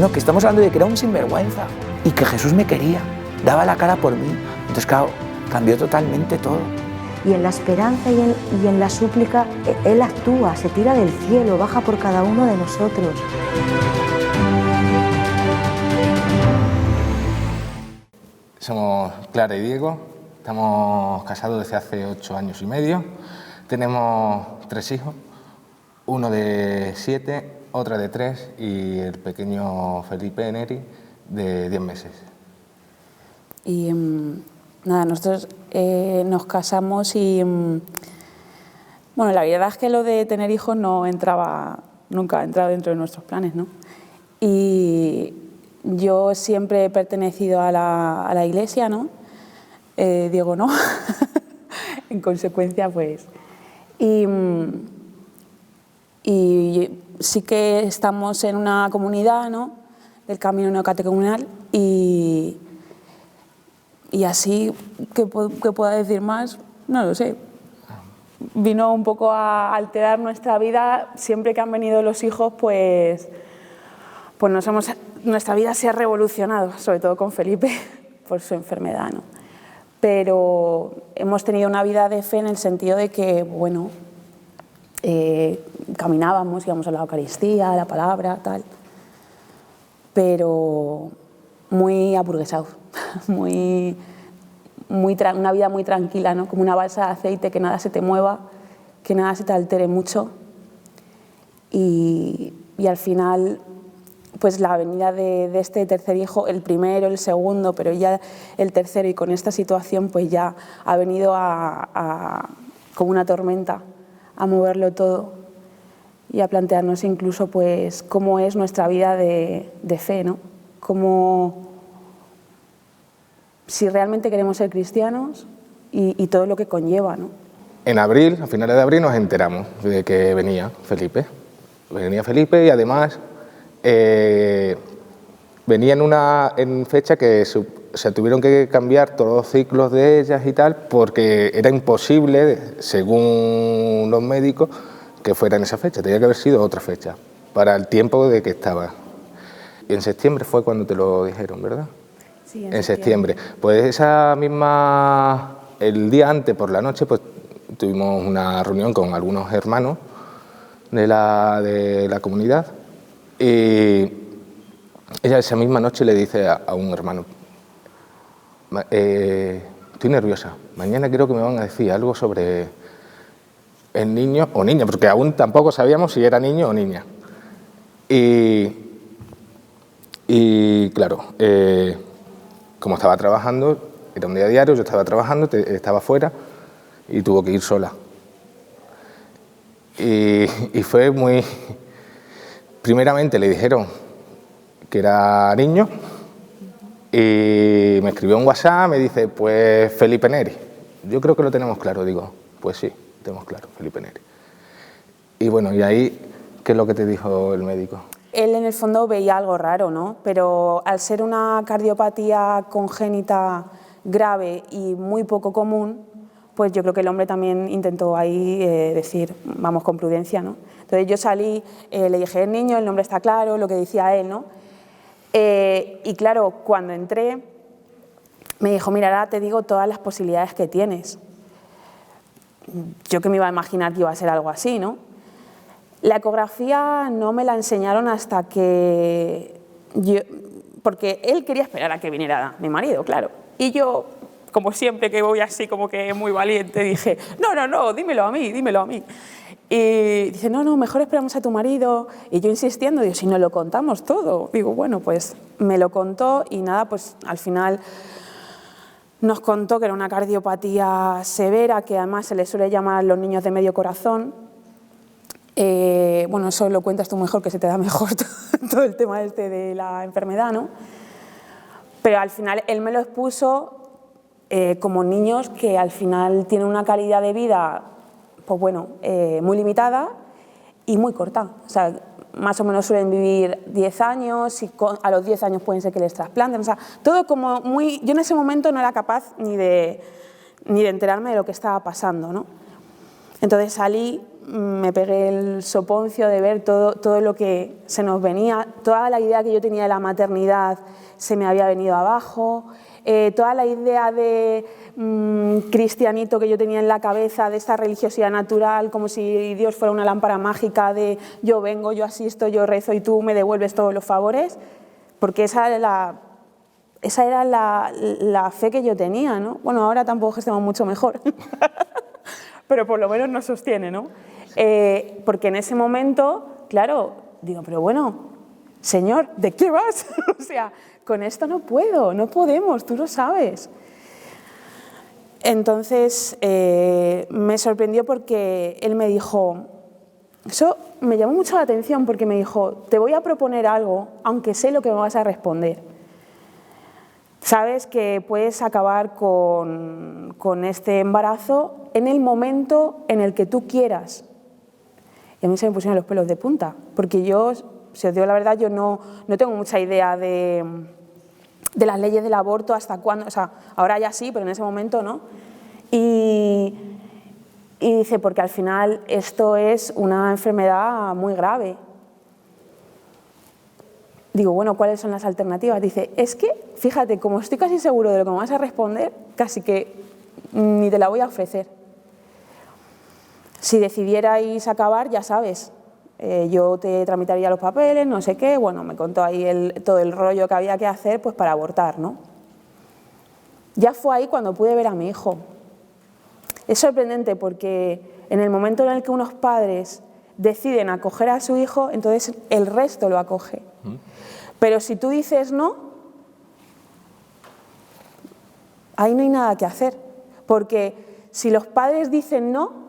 no, que estamos hablando de que era un sinvergüenza y que Jesús me quería, daba la cara por mí. Entonces, claro, cambió totalmente todo. Y en la esperanza y en la súplica, Él actúa, se tira del cielo, baja por cada uno de nosotros. Somos Clara y Diego, estamos casados desde hace 8 años y medio, tenemos 3 hijos, uno de 7, otra de 3 y el pequeño Felipe Neri de 10 meses. Y nada, nosotros nos casamos y bueno, la verdad es que lo de tener hijos nunca ha entrado dentro de nuestros planes, ¿no? Y yo siempre he pertenecido a la iglesia, ¿no? Diego no, en consecuencia, pues. Y sí que estamos en una comunidad, ¿no? Del camino neocatecumenal y así, ¿qué puedo decir más? No lo sé. Vino un poco a alterar nuestra vida. Siempre que han venido los hijos, pues nuestra vida se ha revolucionado, sobre todo con Felipe, por su enfermedad, ¿no? Pero hemos tenido una vida de fe en el sentido de que, bueno, caminábamos, íbamos a la Eucaristía, a la palabra, tal, pero muy aburguesados, una vida muy tranquila, ¿no? Como una balsa de aceite, que nada se te mueva, que nada se te altere mucho. Y al final, pues la venida de este tercer hijo, el primero, el segundo, pero ya el tercero, y con esta situación pues ya ha venido como una tormenta a moverlo todo y a plantearnos incluso pues cómo es nuestra vida de fe, ¿no? Si realmente queremos ser cristianos y todo lo que conlleva, ¿no? En abril, a finales de abril, nos enteramos de que venía Felipe. Venía Felipe y además venía en fecha que se tuvieron que cambiar todos los ciclos de ellas y tal, porque era imposible, según los médicos, que fuera en esa fecha. Tenía que haber sido otra fecha, para el tiempo de que estaba. Y en septiembre fue cuando te lo dijeron, ¿verdad? Sí, en septiembre. Pues el día antes, por la noche, pues tuvimos una reunión con algunos hermanos de la comunidad y ella esa misma noche le dice a un hermano: estoy nerviosa, mañana creo que me van a decir algo sobre el niño o niña, porque aún tampoco sabíamos si era niño o niña. Y claro, como estaba trabajando, era un día diario, yo estaba trabajando, estaba fuera y tuvo que ir sola. Y fue muy... Primeramente le dijeron que era niño y me escribió un WhatsApp, me dice, pues Felipe Neri. Yo creo que lo tenemos claro, digo, pues sí, tenemos claro, Felipe Neri. Y bueno, y ahí, ¿qué es lo que te dijo el médico? Él en el fondo veía algo raro, ¿no? Pero al ser una cardiopatía congénita grave y muy poco común, pues yo creo que el hombre también intentó ahí decir, vamos con prudencia, ¿no? Entonces yo salí, le dije, el niño, el nombre está claro, lo que decía él, ¿no? Y claro, cuando entré, me dijo, mira, ahora te digo todas las posibilidades que tienes. Yo que me iba a imaginar que iba a ser algo así, ¿no? La ecografía no me la enseñaron hasta que porque él quería esperar a que viniera mi marido, claro. Y yo, como siempre que voy así como que muy valiente, dije, no, dímelo a mí. Y dice, no, mejor esperamos a tu marido. Y yo insistiendo, digo, si no lo contamos todo. Digo, bueno, pues me lo contó y nada, pues al final nos contó que era una cardiopatía severa, que además se le suele llamar a los niños de medio corazón. Bueno, eso lo cuentas tú mejor, que se te da mejor todo el tema este de la enfermedad, ¿no? Pero al final él me lo expuso como niños que al final tienen una calidad de vida, pues bueno, muy limitada y muy corta. O sea, más o menos suelen vivir 10 años y a los 10 años pueden ser que les trasplanten. O sea, todo como muy... Yo en ese momento no era capaz ni de enterarme de lo que estaba pasando, ¿no? Entonces salí me pegué el soponcio de ver todo lo que se nos venía, toda la idea que yo tenía de la maternidad se me había venido abajo, toda la idea de cristianito que yo tenía en la cabeza, de esta religiosidad natural, como si Dios fuera una lámpara mágica de yo vengo, yo asisto, yo rezo y tú me devuelves todos los favores, porque esa era la fe que yo tenía, ¿no? Bueno, ahora tampoco gestionamos mucho mejor, pero por lo menos nos sostiene, ¿no? Porque en ese momento, claro, digo, pero bueno, Señor, ¿de qué vas? O sea, con esto no puedo, no podemos, tú lo sabes. Entonces, me sorprendió porque él me dijo, eso me llamó mucho la atención porque me dijo, te voy a proponer algo, aunque sé lo que me vas a responder. Sabes que puedes acabar con este embarazo en el momento en el que tú quieras. Y a mí se me pusieron los pelos de punta, porque yo, si os digo la verdad, yo no tengo mucha idea de las leyes del aborto, hasta cuándo, o sea, ahora ya sí, pero en ese momento no. Y dice, porque al final esto es una enfermedad muy grave. Digo, bueno, ¿cuáles son las alternativas? Dice, es que, fíjate, como estoy casi seguro de lo que me vas a responder, casi que ni te la voy a ofrecer. Si decidierais acabar, ya sabes, yo te tramitaría los papeles, no sé qué, bueno, me contó ahí todo el rollo que había que hacer pues para abortar, ¿no? Ya fue ahí cuando pude ver a mi hijo. Es sorprendente porque en el momento en el que unos padres deciden acoger a su hijo, entonces el resto lo acoge. Pero si tú dices no, ahí no hay nada que hacer, porque si los padres dicen no,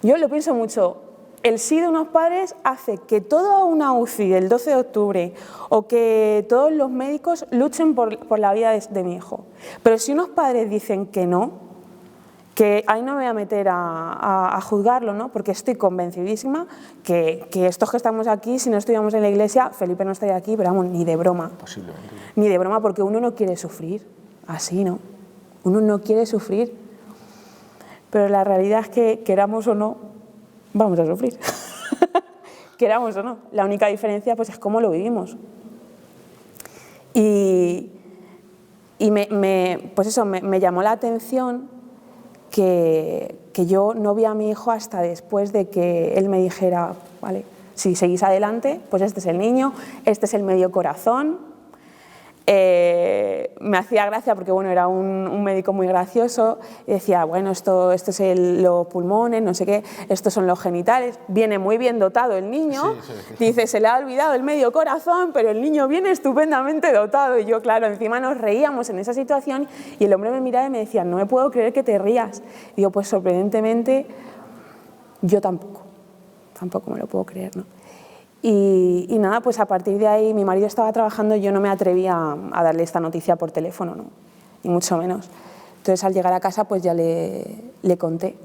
yo lo pienso mucho, el sí de unos padres hace que toda una UCI del 12 de octubre o que todos los médicos luchen por la vida de mi hijo. Pero si unos padres dicen que no, que ahí no me voy a meter a juzgarlo, ¿no? Porque estoy convencidísima que estos que estamos aquí, si no estuviéramos en la iglesia, Felipe no estaría aquí, pero vamos, ni de broma. Posiblemente. Ni de broma, porque uno no quiere sufrir, así, ¿no? Uno no quiere sufrir. Pero la realidad es que, queramos o no, vamos a sufrir. Queramos o no. La única diferencia pues, es cómo lo vivimos. Y pues eso, me llamó la atención que yo no vi a mi hijo hasta después de que él me dijera, vale, si seguís adelante, pues este es el niño, este es el medio corazón. Me hacía gracia porque bueno, era un médico muy gracioso y decía, bueno, esto es los pulmones, no sé qué, estos son los genitales, viene muy bien dotado el niño, sí. Dice, se le ha olvidado el medio corazón, pero el niño viene estupendamente dotado. Y yo, claro, encima nos reíamos en esa situación y el hombre me miraba y me decía, no me puedo creer que te rías. Y digo, pues sorprendentemente, yo tampoco me lo puedo creer, ¿no? Y nada, pues a partir de ahí mi marido estaba trabajando y yo no me atrevía a darle esta noticia por teléfono, ¿no? Ni mucho menos. Entonces al llegar a casa pues ya le conté.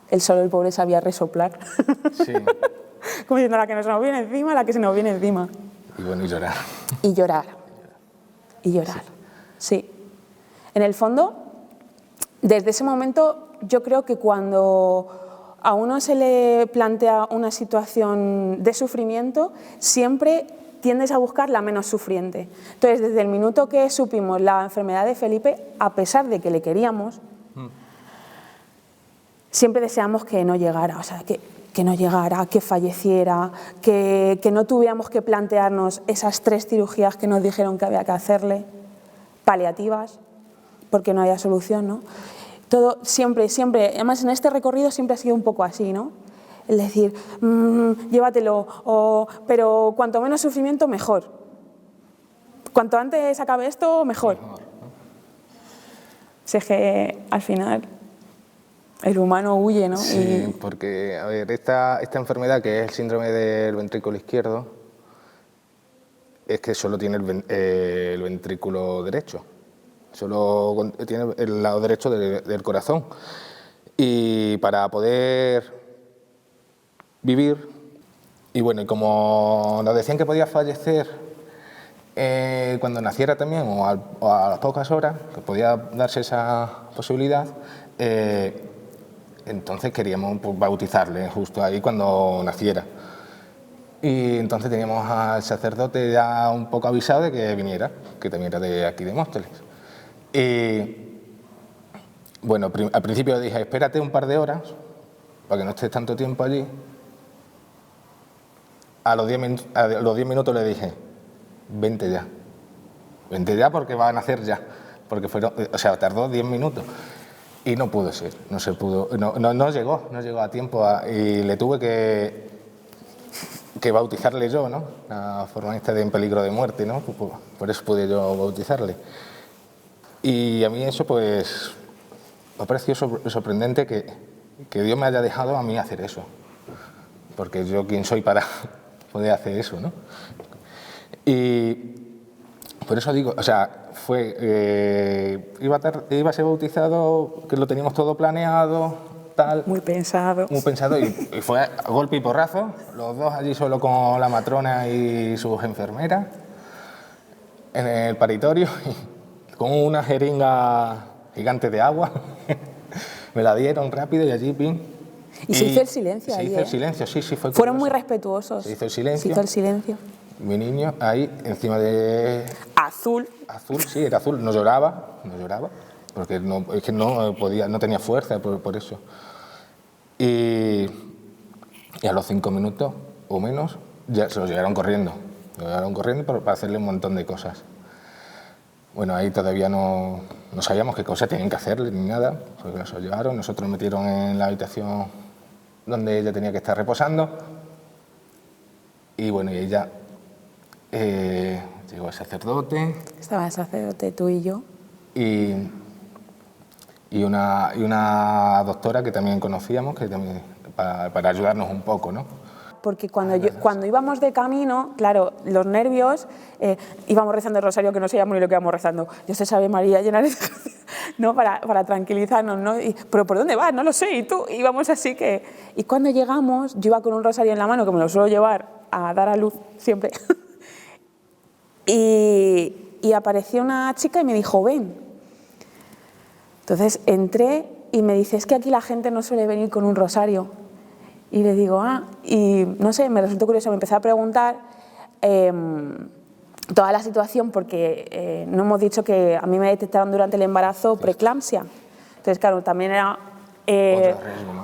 Él solo, el pobre, sabía resoplar. Sí. Como diciendo, la que se nos viene encima, la que se nos viene encima. Y bueno, y llorar. Y llorar. Y llorar, sí. En el fondo, desde ese momento yo creo que cuando a uno se le plantea una situación de sufrimiento, siempre tiendes a buscar la menos sufriente. Entonces, desde el minuto que supimos la enfermedad de Felipe, a pesar de que le queríamos, siempre deseamos que no llegara, o sea, que no llegara, que falleciera, que no tuviéramos que plantearnos esas 3 cirugías que nos dijeron que había que hacerle, paliativas, porque no había solución, ¿no? Todo siempre, además en este recorrido siempre ha sido un poco así, ¿no? Es decir, llévatelo, pero cuanto menos sufrimiento, mejor. Cuanto antes acabe esto, mejor. Sé que al final el humano huye, ¿no? Sí, porque, a ver, esta enfermedad que es el síndrome del ventrículo izquierdo, es que solo tiene el ventrículo derecho. Solo tiene el lado derecho del corazón. Y para poder vivir, y bueno, y como nos decían que podía fallecer cuando naciera también, o a las pocas horas, que podía darse esa posibilidad, entonces queríamos pues, bautizarle justo ahí cuando naciera. Y entonces teníamos al sacerdote ya un poco avisado de que viniera, que también era de aquí de Móstoles. Y bueno, al principio le dije, espérate un par de horas para que no estés tanto tiempo allí. A los 10 minutos le dije, vente ya porque va a nacer ya, porque tardó 10 minutos. Y no pudo ser, no llegó a tiempo y le tuve que bautizarle yo, ¿no? La forma esta de en peligro de muerte, ¿no? Por eso pude yo bautizarle. Y a mí eso pues me ha parecido sorprendente que Dios me haya dejado a mí hacer eso, porque yo quién soy para poder hacer eso, ¿no? Y por eso digo, o sea, iba a ser bautizado, que lo teníamos todo planeado, tal. Muy pensado. Muy pensado y fue a golpe y porrazo, los dos allí solo con la matrona y sus enfermeras en el paritorio, con una jeringa gigante de agua. Me la dieron rápido y allí, pin. Y se hizo el silencio ahí, Se hizo el silencio, sí, fue Fueron curioso. muy respetuosos. Se hizo el silencio. Se hizo el silencio. Mi niño ahí encima de... Azul. Azul, sí, era azul. No lloraba, porque es que no podía, no tenía fuerza por eso. Y a los 5 minutos o menos ya se lo llevaron corriendo. Para hacerle un montón de cosas. Bueno, ahí todavía no sabíamos qué cosas tenían que hacerle ni nada, porque nos lo llevaron, nosotros nos metieron en la habitación donde ella tenía que estar reposando y bueno, y ella llegó el sacerdote. Estaba el sacerdote, tú y yo. Y una doctora que también conocíamos, que también, para ayudarnos un poco, ¿no? Porque cuando íbamos de camino, claro, los nervios, íbamos rezando el rosario, que no sabíamos ni lo que íbamos rezando. Dios te salve María, llena de gracia, ¿no? Para tranquilizarnos, ¿no? Pero ¿por dónde vas? No lo sé. Y tú, íbamos así que... Y cuando llegamos, yo iba con un rosario en la mano, que me lo suelo llevar a dar a luz siempre. y apareció una chica y me dijo, ven. Entonces entré y me dice, es que aquí la gente no suele venir con un rosario. Y le digo, y no sé, me resultó curioso, me empecé a preguntar toda la situación, porque no hemos dicho que a mí me detectaron durante el embarazo preeclampsia. Entonces, claro, también era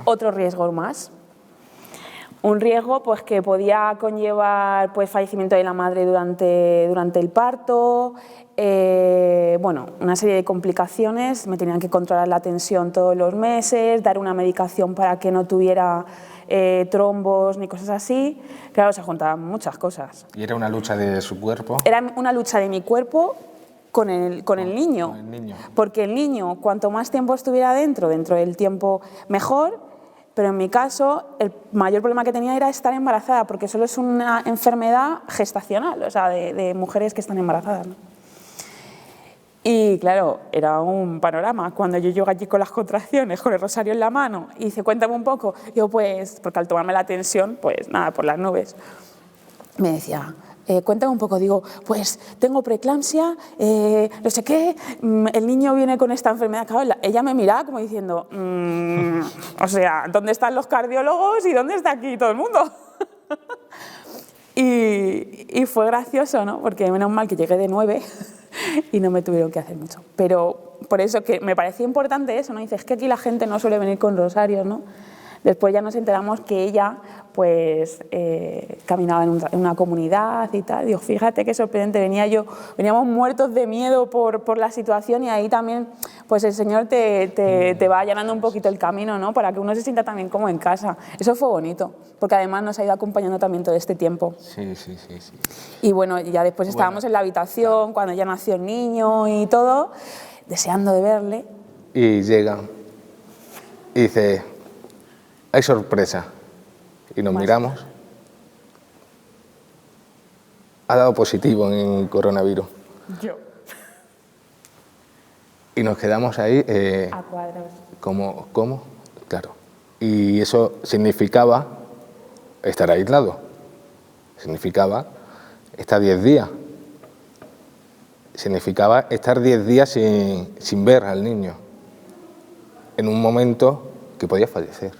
otro riesgo más. Un riesgo pues, que podía conllevar pues, fallecimiento de la madre durante el parto, bueno, una serie de complicaciones, me tenían que controlar la tensión todos los meses, dar una medicación para que no tuviera trombos ni cosas así. Claro, se juntaban muchas cosas. ¿Y era una lucha de su cuerpo? Era una lucha de mi cuerpo con el niño. Con el niño. Porque el niño, cuanto más tiempo estuviera dentro del tiempo mejor, pero en mi caso el mayor problema que tenía era estar embarazada, porque solo es una enfermedad gestacional, o sea, de mujeres que están embarazadas, ¿no? Y claro, era un panorama. Cuando yo llego allí con las contracciones, con el rosario en la mano, y dice, cuéntame un poco, yo pues, porque al tomarme la tensión, pues nada, por las nubes, me decía, cuéntame un poco, digo, pues tengo preeclampsia, no sé qué, el niño viene con esta enfermedad. Claro, ella me miraba como diciendo, o sea, ¿dónde están los cardiólogos y dónde está aquí todo el mundo? Y fue gracioso, ¿no? Porque menos mal que llegué de 9 y no me tuvieron que hacer mucho. Pero por eso que me parecía importante eso, ¿no? Dices que aquí la gente no suele venir con rosarios, ¿no? Después ya nos enteramos que ella pues caminaba en una comunidad y tal. Digo, fíjate qué sorprendente, veníamos muertos de miedo por la situación, y ahí también pues el Señor te va allanando un poquito el camino, ¿no? Para que uno se sienta también como en casa. Eso fue bonito, porque además nos ha ido acompañando también todo este tiempo. Sí. Y bueno, ya después estábamos en la habitación, cuando ya nació el niño y todo, deseando de verle. Y llega y dice, hay sorpresa. Y nos miramos. Ha dado positivo en coronavirus. Yo. Y nos quedamos ahí. A cuadros. ¿Cómo? Claro. Y eso significaba estar aislado. Significaba estar 10 días. Significaba estar 10 días sin ver al niño. En un momento que podía fallecer.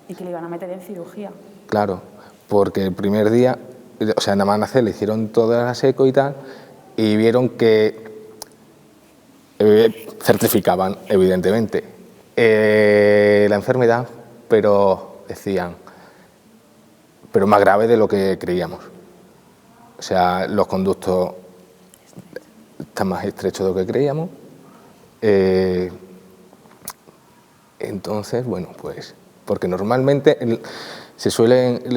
Y que le iban a meter en cirugía. Claro, porque el primer día, o sea, nada más nacer le hicieron todas las eco y tal, y vieron que certificaban, evidentemente, la enfermedad, pero decían, pero más grave de lo que creíamos. O sea, los conductos están más estrechos de lo que creíamos. Entonces, bueno, pues, porque normalmente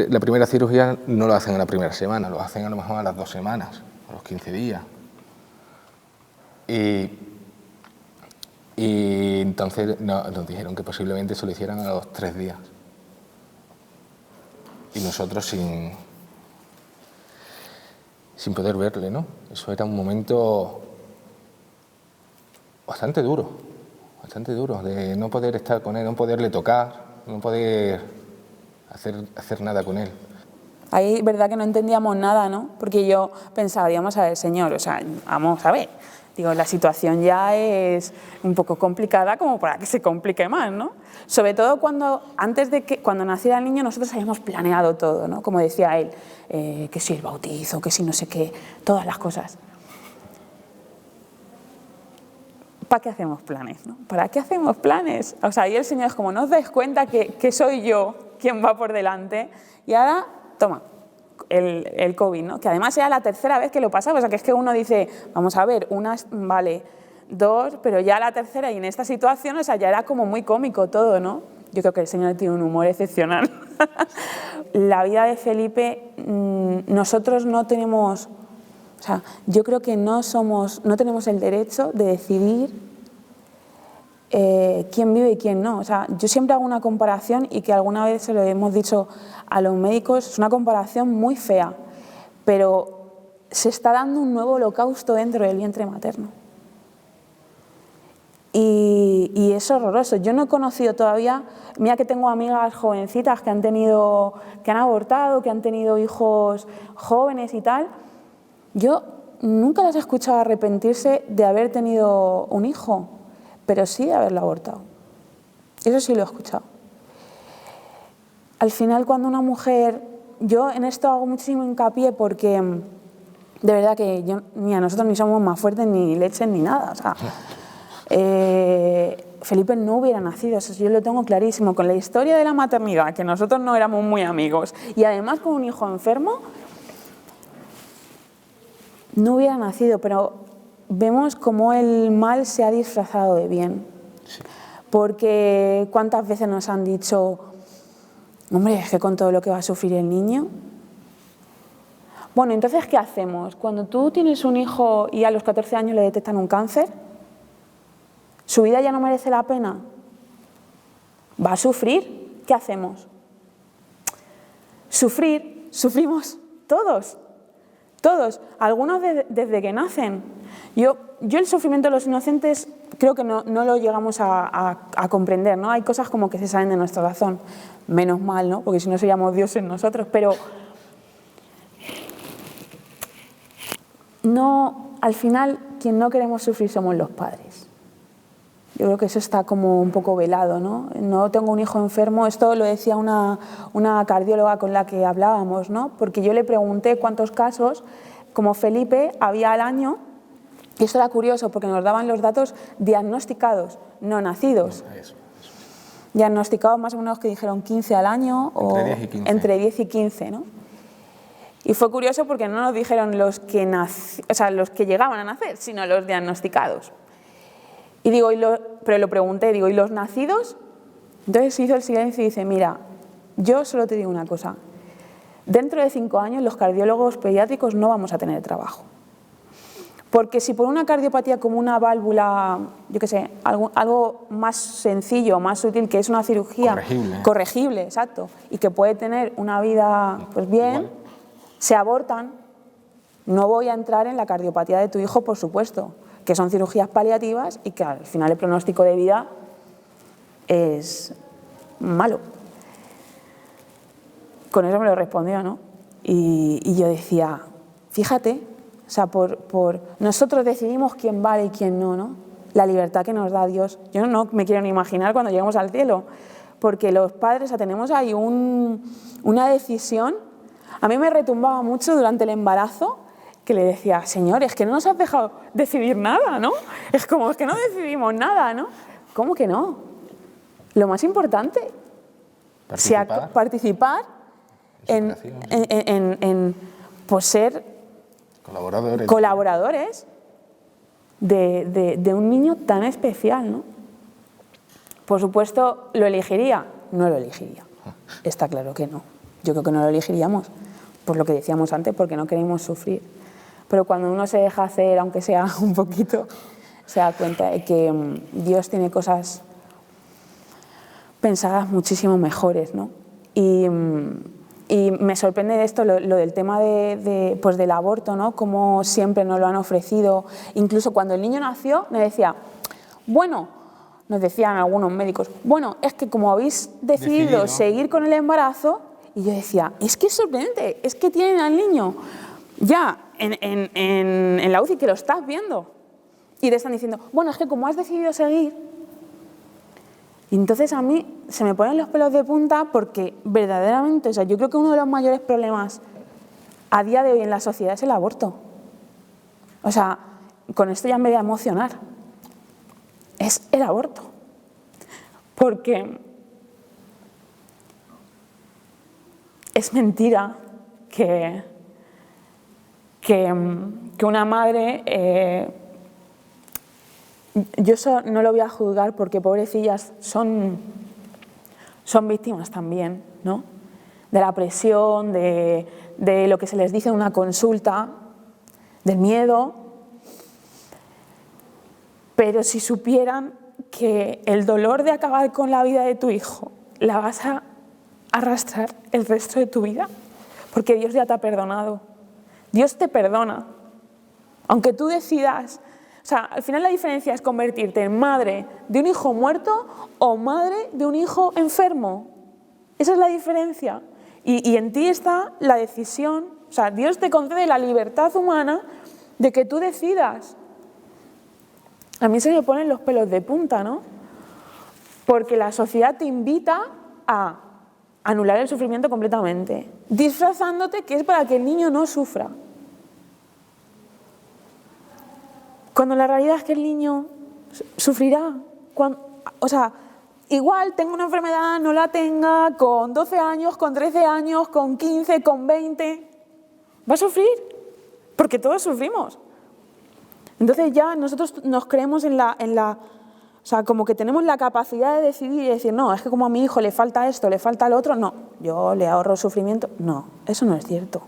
la primera cirugía no lo hacen en la primera semana, lo hacen a lo mejor a las 2 semanas, a los 15 días. Y entonces nos dijeron que posiblemente se lo hicieran a los 3 días. Y nosotros sin poder verle, ¿no? Eso era un momento bastante duro, de no poder estar con él, no poderle tocar, no poder hacer nada con él. Ahí, verdad que no entendíamos nada, ¿no? Porque yo pensaba, digamos, a ver, señor, o sea, vamos a ver, digo, la situación ya es un poco complicada como para que se complique más, ¿no? Sobre todo cuando naciera el niño nosotros habíamos planeado todo, ¿no? Como decía él, que si el bautizo, que si no sé qué, todas las cosas. ¿Para qué hacemos planes, no? ¿Para qué hacemos planes? O sea, y el Señor es como, no os dais cuenta que soy yo quien va por delante. Y ahora, toma, el COVID, ¿no? Que además era la tercera vez que lo pasaba. O sea, que es que uno dice, vamos a ver, vale, 2, pero ya la tercera y en esta situación, o sea, ya era como muy cómico todo, ¿no? Yo creo que el Señor tiene un humor excepcional. La vida de Felipe, nosotros no tenemos... O sea, yo creo que no tenemos el derecho de decidir quién vive y quién no. O sea, yo siempre hago una comparación y que alguna vez se lo hemos dicho a los médicos, es una comparación muy fea, pero se está dando un nuevo holocausto dentro del vientre materno. Y es horroroso. Yo no he conocido todavía, mira que tengo amigas jovencitas que han abortado, que han tenido hijos jóvenes y tal. Yo nunca las he escuchado arrepentirse de haber tenido un hijo, pero sí de haberlo abortado. Eso sí lo he escuchado. Al final, cuando una mujer... Yo en esto hago muchísimo hincapié porque de verdad que ni a nosotros ni somos más fuertes, ni leches, ni nada. O sea, Felipe no hubiera nacido, eso yo lo tengo clarísimo. Con la historia de la maternidad, que nosotros no éramos muy amigos, y además con un hijo enfermo, no hubiera nacido, pero vemos cómo el mal se ha disfrazado de bien. Sí. Porque cuántas veces nos han dicho, hombre, es que con todo lo que va a sufrir el niño. Bueno, entonces, ¿qué hacemos? Cuando tú tienes un hijo y a los 14 años le detectan un cáncer, ¿su vida ya no merece la pena? ¿Va a sufrir? ¿Qué hacemos? Sufrimos todos. Todos, algunos desde que nacen. Yo el sufrimiento de los inocentes creo que no lo llegamos a comprender, ¿no? Hay cosas como que se salen de nuestra razón. Menos mal, ¿no? Porque si no seríamos dioses nosotros. Pero no, al final, quien no queremos sufrir somos los padres. Yo creo que eso está como un poco velado, ¿no? No tengo un hijo enfermo, esto lo decía una cardióloga con la que hablábamos, ¿no? Porque yo le pregunté cuántos casos, como Felipe, había al año, y esto era curioso porque nos daban los datos diagnosticados, no nacidos. Eso. Diagnosticados más o menos que dijeron 15 al año, entre 10 y 15, ¿no? Y fue curioso porque no nos dijeron los que llegaban a nacer, sino los diagnosticados. Y digo, pero lo pregunté, digo, ¿y los nacidos? Entonces se hizo el silencio y dice, mira, yo solo te digo una cosa, dentro de 5 años los cardiólogos pediátricos no vamos a tener trabajo. Porque si por una cardiopatía como una válvula, yo qué sé, algo más sencillo, más sutil, que es una cirugía corregible, exacto, y que puede tener una vida pues bien, se abortan, no voy a entrar en la cardiopatía de tu hijo, por supuesto, que son cirugías paliativas y que al final el pronóstico de vida es malo. Con eso me lo respondió, ¿no? Y yo decía, fíjate, o sea, nosotros decidimos quién vale y quién no, ¿no? la libertad que nos da Dios. Yo no me quiero ni imaginar cuando lleguemos al cielo, porque los padres, o sea, tenemos ahí una decisión. A mí me retumbaba mucho durante el embarazo, que le decía, Señor, es que no nos has dejado decidir nada, ¿no? Es que no decidimos nada, ¿no? ¿Cómo que no? Lo más importante, participar en pues ser colaboradores de un niño tan especial, ¿no? Por supuesto, ¿lo elegiría? No lo elegiría. Está claro que no. Yo creo que no lo elegiríamos, por lo que decíamos antes, porque no queremos sufrir. Pero cuando uno se deja hacer, aunque sea un poquito, se da cuenta de que Dios tiene cosas pensadas muchísimo mejores, ¿no? Y me sorprende de esto, lo del tema pues del aborto, ¿no? Como siempre nos lo han ofrecido. Incluso cuando el niño nació, me decía, bueno, nos decían algunos médicos, bueno, es que como habéis decidido seguir con el embarazo, y yo decía, es que es sorprendente, es que tienen al niño ya en la UCI, que lo estás viendo, y te están diciendo, bueno, es que como has decidido seguir. Y entonces a mí se me ponen los pelos de punta, porque verdaderamente, o sea, yo creo que uno de los mayores problemas a día de hoy en la sociedad es el aborto. O sea, con esto ya me voy a emocionar. Es el aborto. Porque es mentira que una madre... yo eso no lo voy a juzgar, porque pobrecillas son víctimas también, ¿no? De la presión, de lo que se les dice en una consulta, del miedo. Pero si supieran que el dolor de acabar con la vida de tu hijo la vas a arrastrar el resto de tu vida, porque Dios ya te ha perdonado. Dios te perdona. Aunque tú decidas... O sea, al final la diferencia es convertirte en madre de un hijo muerto o madre de un hijo enfermo. Esa es la diferencia. Y en ti está la decisión. O sea, Dios te concede la libertad humana de que tú decidas. A mí se me ponen los pelos de punta, ¿no? Porque la sociedad te invita a anular el sufrimiento completamente, disfrazándote que es para que el niño no sufra. Cuando la realidad es que el niño sufrirá. O sea, igual tenga una enfermedad, no la tenga, con 12 años, con 13 años, con 15, con 20, va a sufrir, porque todos sufrimos. Entonces ya nosotros nos creemos o sea, como que tenemos la capacidad de decidir y decir, no, es que como a mi hijo le falta esto, le falta lo otro, no, yo le ahorro sufrimiento. No, eso no es cierto.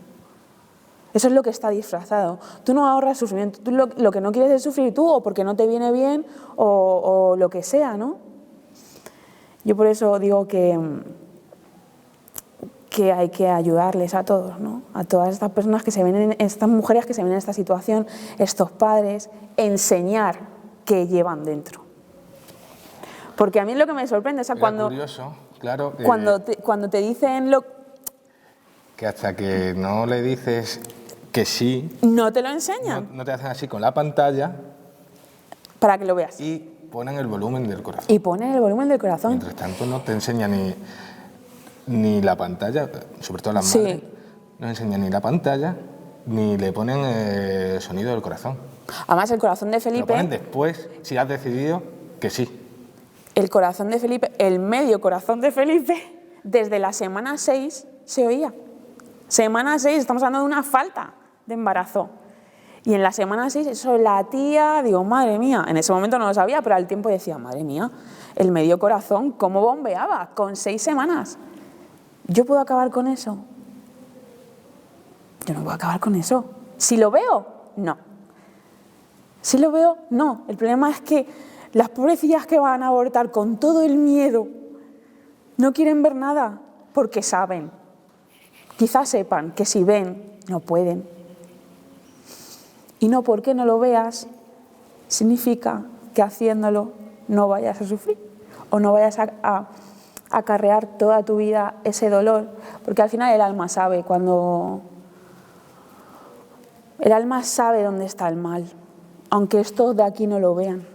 Eso es lo que está disfrazado. Tú no ahorras sufrimiento, tú lo que no quieres es sufrir tú, o porque no te viene bien, o lo que sea, ¿no? Yo por eso digo que hay que ayudarles a todos, ¿no? A todas estas personas que se ven, estas mujeres que se ven en esta situación, estos padres, enseñar qué llevan dentro. Porque a mí es lo que me sorprende, o sea, cuando... curioso, claro, que cuando te dicen que hasta que no le dices que sí... No te lo enseñan. No te hacen así con la pantalla... Para que lo veas. Y ponen el volumen del corazón. Y ponen el volumen del corazón. Mientras tanto no te enseña ni la pantalla, sobre todo las madres, no enseñan ni la pantalla, ni le ponen el sonido del corazón. Además, el corazón de Felipe... Lo ponen después, si has decidido que sí. El corazón de Felipe, el medio corazón de Felipe, desde la semana 6 se oía. Semana 6, estamos hablando de una falta de embarazo. Y en la semana 6 eso latía, digo, madre mía, en ese momento no lo sabía, pero al tiempo decía, madre mía, el medio corazón, ¿cómo bombeaba? Con 6 semanas. ¿Yo puedo acabar con eso? Yo no puedo acabar con eso. ¿Si lo veo? No. ¿Si lo veo? No. El problema es que las pobrecillas que van a abortar con todo el miedo no quieren ver nada porque saben. Quizás sepan que si ven, no pueden. Y no porque no lo veas significa que haciéndolo no vayas a sufrir o no vayas a acarrear toda tu vida ese dolor, porque al final el alma sabe el alma sabe dónde está el mal, aunque estos de aquí no lo vean.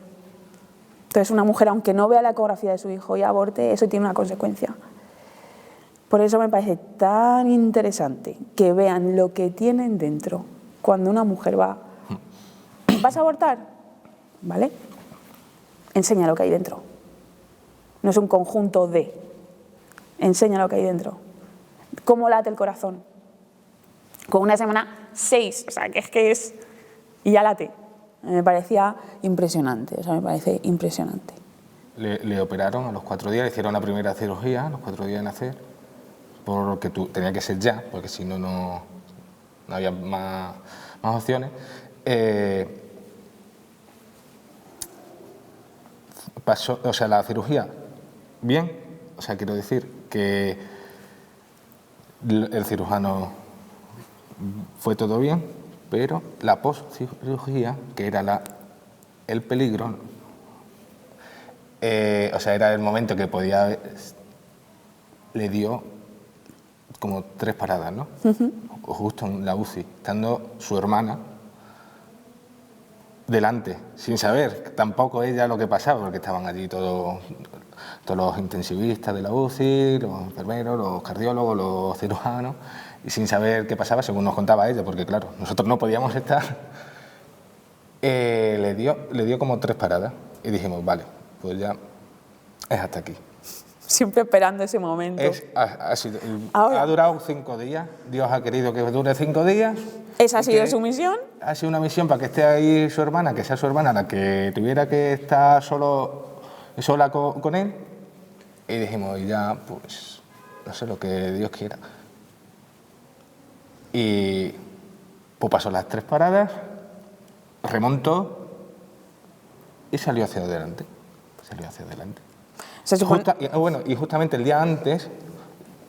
Entonces, una mujer, aunque no vea la ecografía de su hijo y aborte, eso tiene una consecuencia. Por eso me parece tan interesante que vean lo que tienen dentro cuando una mujer va. ¿Vas a abortar? ¿Vale? Enseña lo que hay dentro. No es un conjunto de. Enseña lo que hay dentro. ¿Cómo late el corazón? Con una semana 6, o sea, que es... Y ya late. Me parecía impresionante, o sea, me parece impresionante. Le operaron a los 4 días, le hicieron la primera cirugía, a los 4 días de nacer, porque tenía que ser ya, porque si no, no había más opciones. Pasó, o sea, la cirugía, bien, o sea, quiero decir que el cirujano fue todo bien, pero la post-cirugía, que era el peligro, o sea, era el momento que podía, le dio como 3 paradas, ¿no? Justo en la UCI, estando su hermana delante, sin saber tampoco ella lo que pasaba, porque estaban allí todos los intensivistas de la UCI, los enfermeros, los cardiólogos, los cirujanos, y sin saber qué pasaba, según nos contaba ella, porque claro, nosotros no podíamos estar, le dio como 3 paradas, y dijimos, vale, pues ya es hasta aquí. Siempre esperando ese momento. Ha durado 5 días, Dios ha querido que dure 5 días. ¿Esa ha sido su misión? Ha sido una misión para que esté ahí su hermana, que sea su hermana la que tuviera que estar sola con él. Y dijimos, y ya, pues, no sé, lo que Dios quiera. Y pues pasó las 3 paradas, remontó y salió hacia adelante. Y justamente el día antes,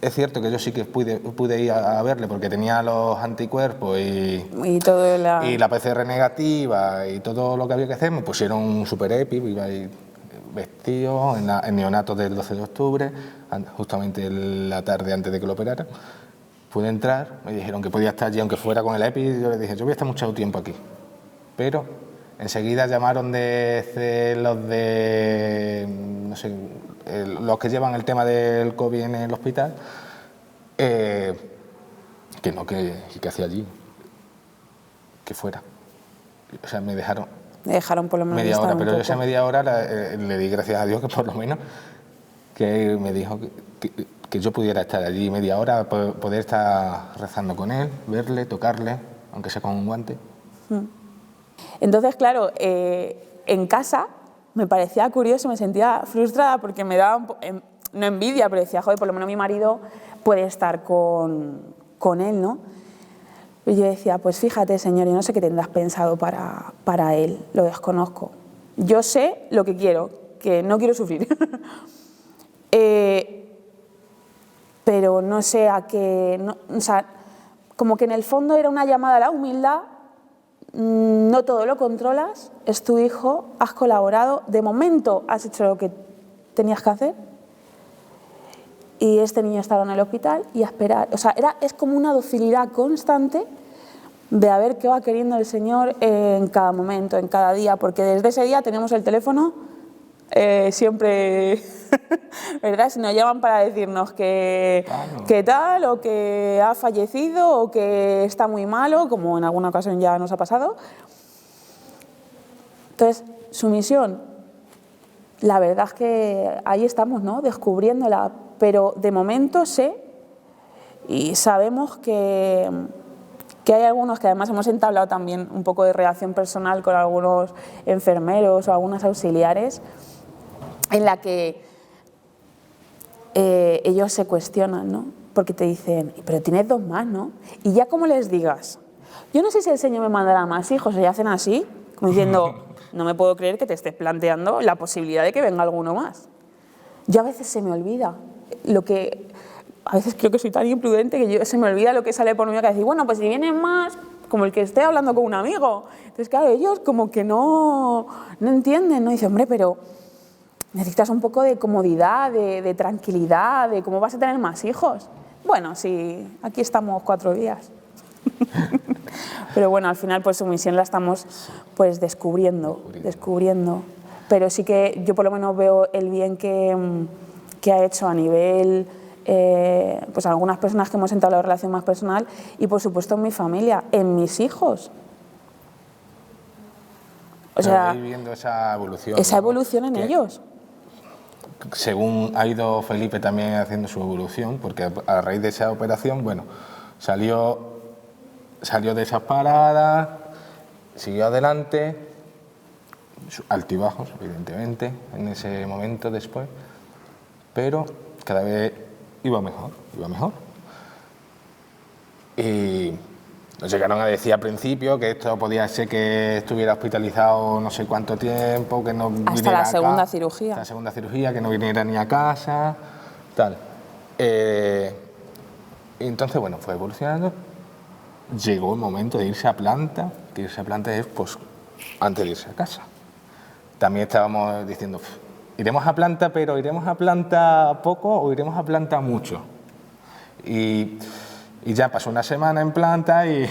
es cierto que yo sí que pude ir a verle porque tenía los anticuerpos y la PCR negativa y todo lo que había que hacer. Me pusieron un super EPI, iba ahí vestido en neonatos del 12 de octubre, justamente la tarde antes de que lo operaran. Pude entrar, me dijeron que podía estar allí aunque fuera con el EPI, yo les dije, yo voy a estar mucho tiempo aquí. Pero enseguida llamaron los que llevan el tema del COVID en el hospital, que hacía allí, que fuera. O sea, me dejaron por lo menos media hora, pero esa media hora le di gracias a Dios que por lo menos que me dijo que yo pudiera estar allí media hora, poder estar rezando con él, verle, tocarle, aunque sea con un guante. Entonces, claro, en casa me parecía curioso, me sentía frustrada porque me daba, no envidia, pero decía, joder, por lo menos mi marido puede estar con él, ¿no? Y yo decía, pues fíjate, Señor, yo no sé qué tendrás pensado para él, lo desconozco. Yo sé lo que quiero, que no quiero sufrir. Pero no sé a qué... No, o sea, como que en el fondo era una llamada a la humildad. No todo lo controlas, es tu hijo, has colaborado, de momento has hecho lo que tenías que hacer y este niño estaba en el hospital y a esperar. O sea, es como una docilidad constante de a ver qué va queriendo el Señor en cada momento, en cada día, porque desde ese día tenemos el teléfono siempre, ¿verdad? Si nos llaman para decirnos que tal, o que ha fallecido, o que está muy malo, como en alguna ocasión ya nos ha pasado. Entonces, su misión, la verdad es que ahí estamos, ¿no? Descubriéndola, pero de momento sé y sabemos que hay algunos que además hemos entablado también un poco de relación personal con algunos enfermeros o algunas auxiliares, en la que ellos se cuestionan, ¿no? Porque te dicen, pero tienes 2 más, ¿no? Y ya como les digas, yo no sé si el Señor me mandará más hijos, y hacen así, como diciendo, no me puedo creer que te estés planteando la posibilidad de que venga alguno más. Yo a veces se me olvida a veces creo que soy tan imprudente que se me olvida lo que sale por mi boca, decir, bueno, pues si vienen más, como el que esté hablando con un amigo. Entonces, claro, ellos como que no entienden, ¿no? Dicen, hombre, pero necesitas un poco de comodidad, de tranquilidad, de cómo vas a tener más hijos. Bueno, sí, aquí estamos 4 días. Pero bueno, al final pues su misión la estamos pues descubriendo. pero sí que yo por lo menos veo el bien que ha hecho a nivel, pues algunas personas que hemos entrado en la relación más personal y por supuesto en mi familia, en mis hijos. O sea, viendo esa evolución. Esa evolución en ellos. Según ha ido Felipe también haciendo su evolución, porque a raíz de esa operación, bueno, salió de esas paradas, siguió adelante, altibajos, evidentemente, en ese momento después, pero cada vez iba mejor. Y nos llegaron a decir al principio que esto podía ser que estuviera hospitalizado no sé cuánto tiempo, que no viniera hasta la segunda cirugía. Hasta la segunda cirugía, que no viniera ni a casa, tal. Y entonces, bueno, fue evolucionando. Llegó el momento de irse a planta, que irse a planta es pues antes de irse a casa. También estábamos diciendo, iremos a planta, pero ¿iremos a planta poco o iremos a planta mucho? Y ya pasó una semana en planta y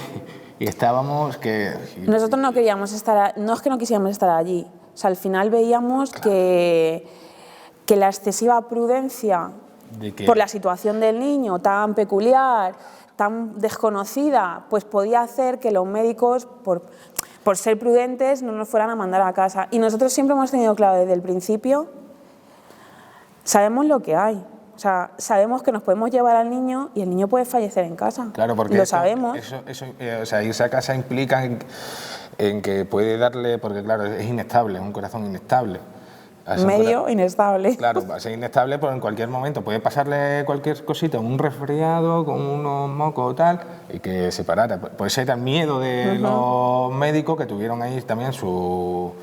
estábamos que... Nosotros no queríamos estar, no es que no quisiéramos estar allí, o sea, al final veíamos que la excesiva prudencia por la situación del niño tan peculiar, tan desconocida, pues podía hacer que los médicos, por ser prudentes, no nos fueran a mandar a casa. Y nosotros siempre hemos tenido claro desde el principio, sabemos lo que hay. O sea, sabemos que nos podemos llevar al niño y el niño puede fallecer en casa. Claro, porque lo sabemos. O sea, irse a casa implica en que puede darle, porque claro, es inestable, es un corazón inestable. Medio inestable. Claro, va a ser inestable, pero en cualquier momento puede pasarle cualquier cosita, un resfriado con unos mocos o tal, y que se parara. Puede ser el miedo de los médicos que tuvieron ahí también su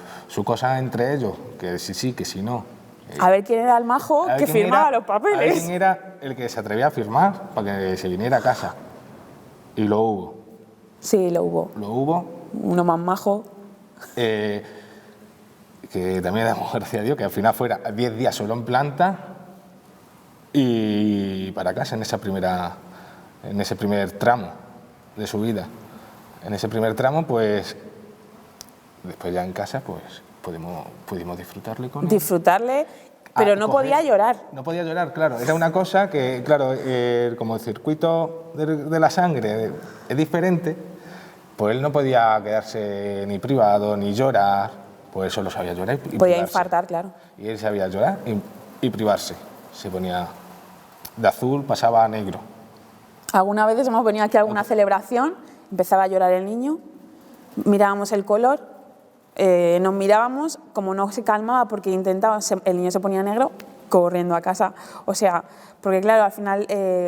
cosa entre ellos, que sí, que si no. A ver quién era el majo que firmaba los papeles. A ver quién era el que se atrevía a firmar para que se viniera a casa. Y lo hubo. Sí, lo hubo. Lo hubo. Uno más majo. Que también damos gracias a Dios que al final fuera 10 días solo en planta y para casa en ese primer tramo de su vida. En ese primer tramo, pues después ya en casa, pues pudimos disfrutarle con él. Disfrutarle, pero no podía llorar. No podía llorar, claro. Era una cosa que, claro, como el circuito de la sangre es diferente, pues él no podía quedarse ni privado ni llorar, pues solo sabía llorar y podía privarse. Infartar, claro. Y él sabía llorar y privarse. Se ponía de azul, pasaba a negro. Algunas veces hemos venido aquí a alguna celebración, empezaba a llorar el niño, mirábamos el color, nos mirábamos, como no se calmaba porque intentaba, el niño se ponía negro, corriendo a casa. O sea, porque claro, al final,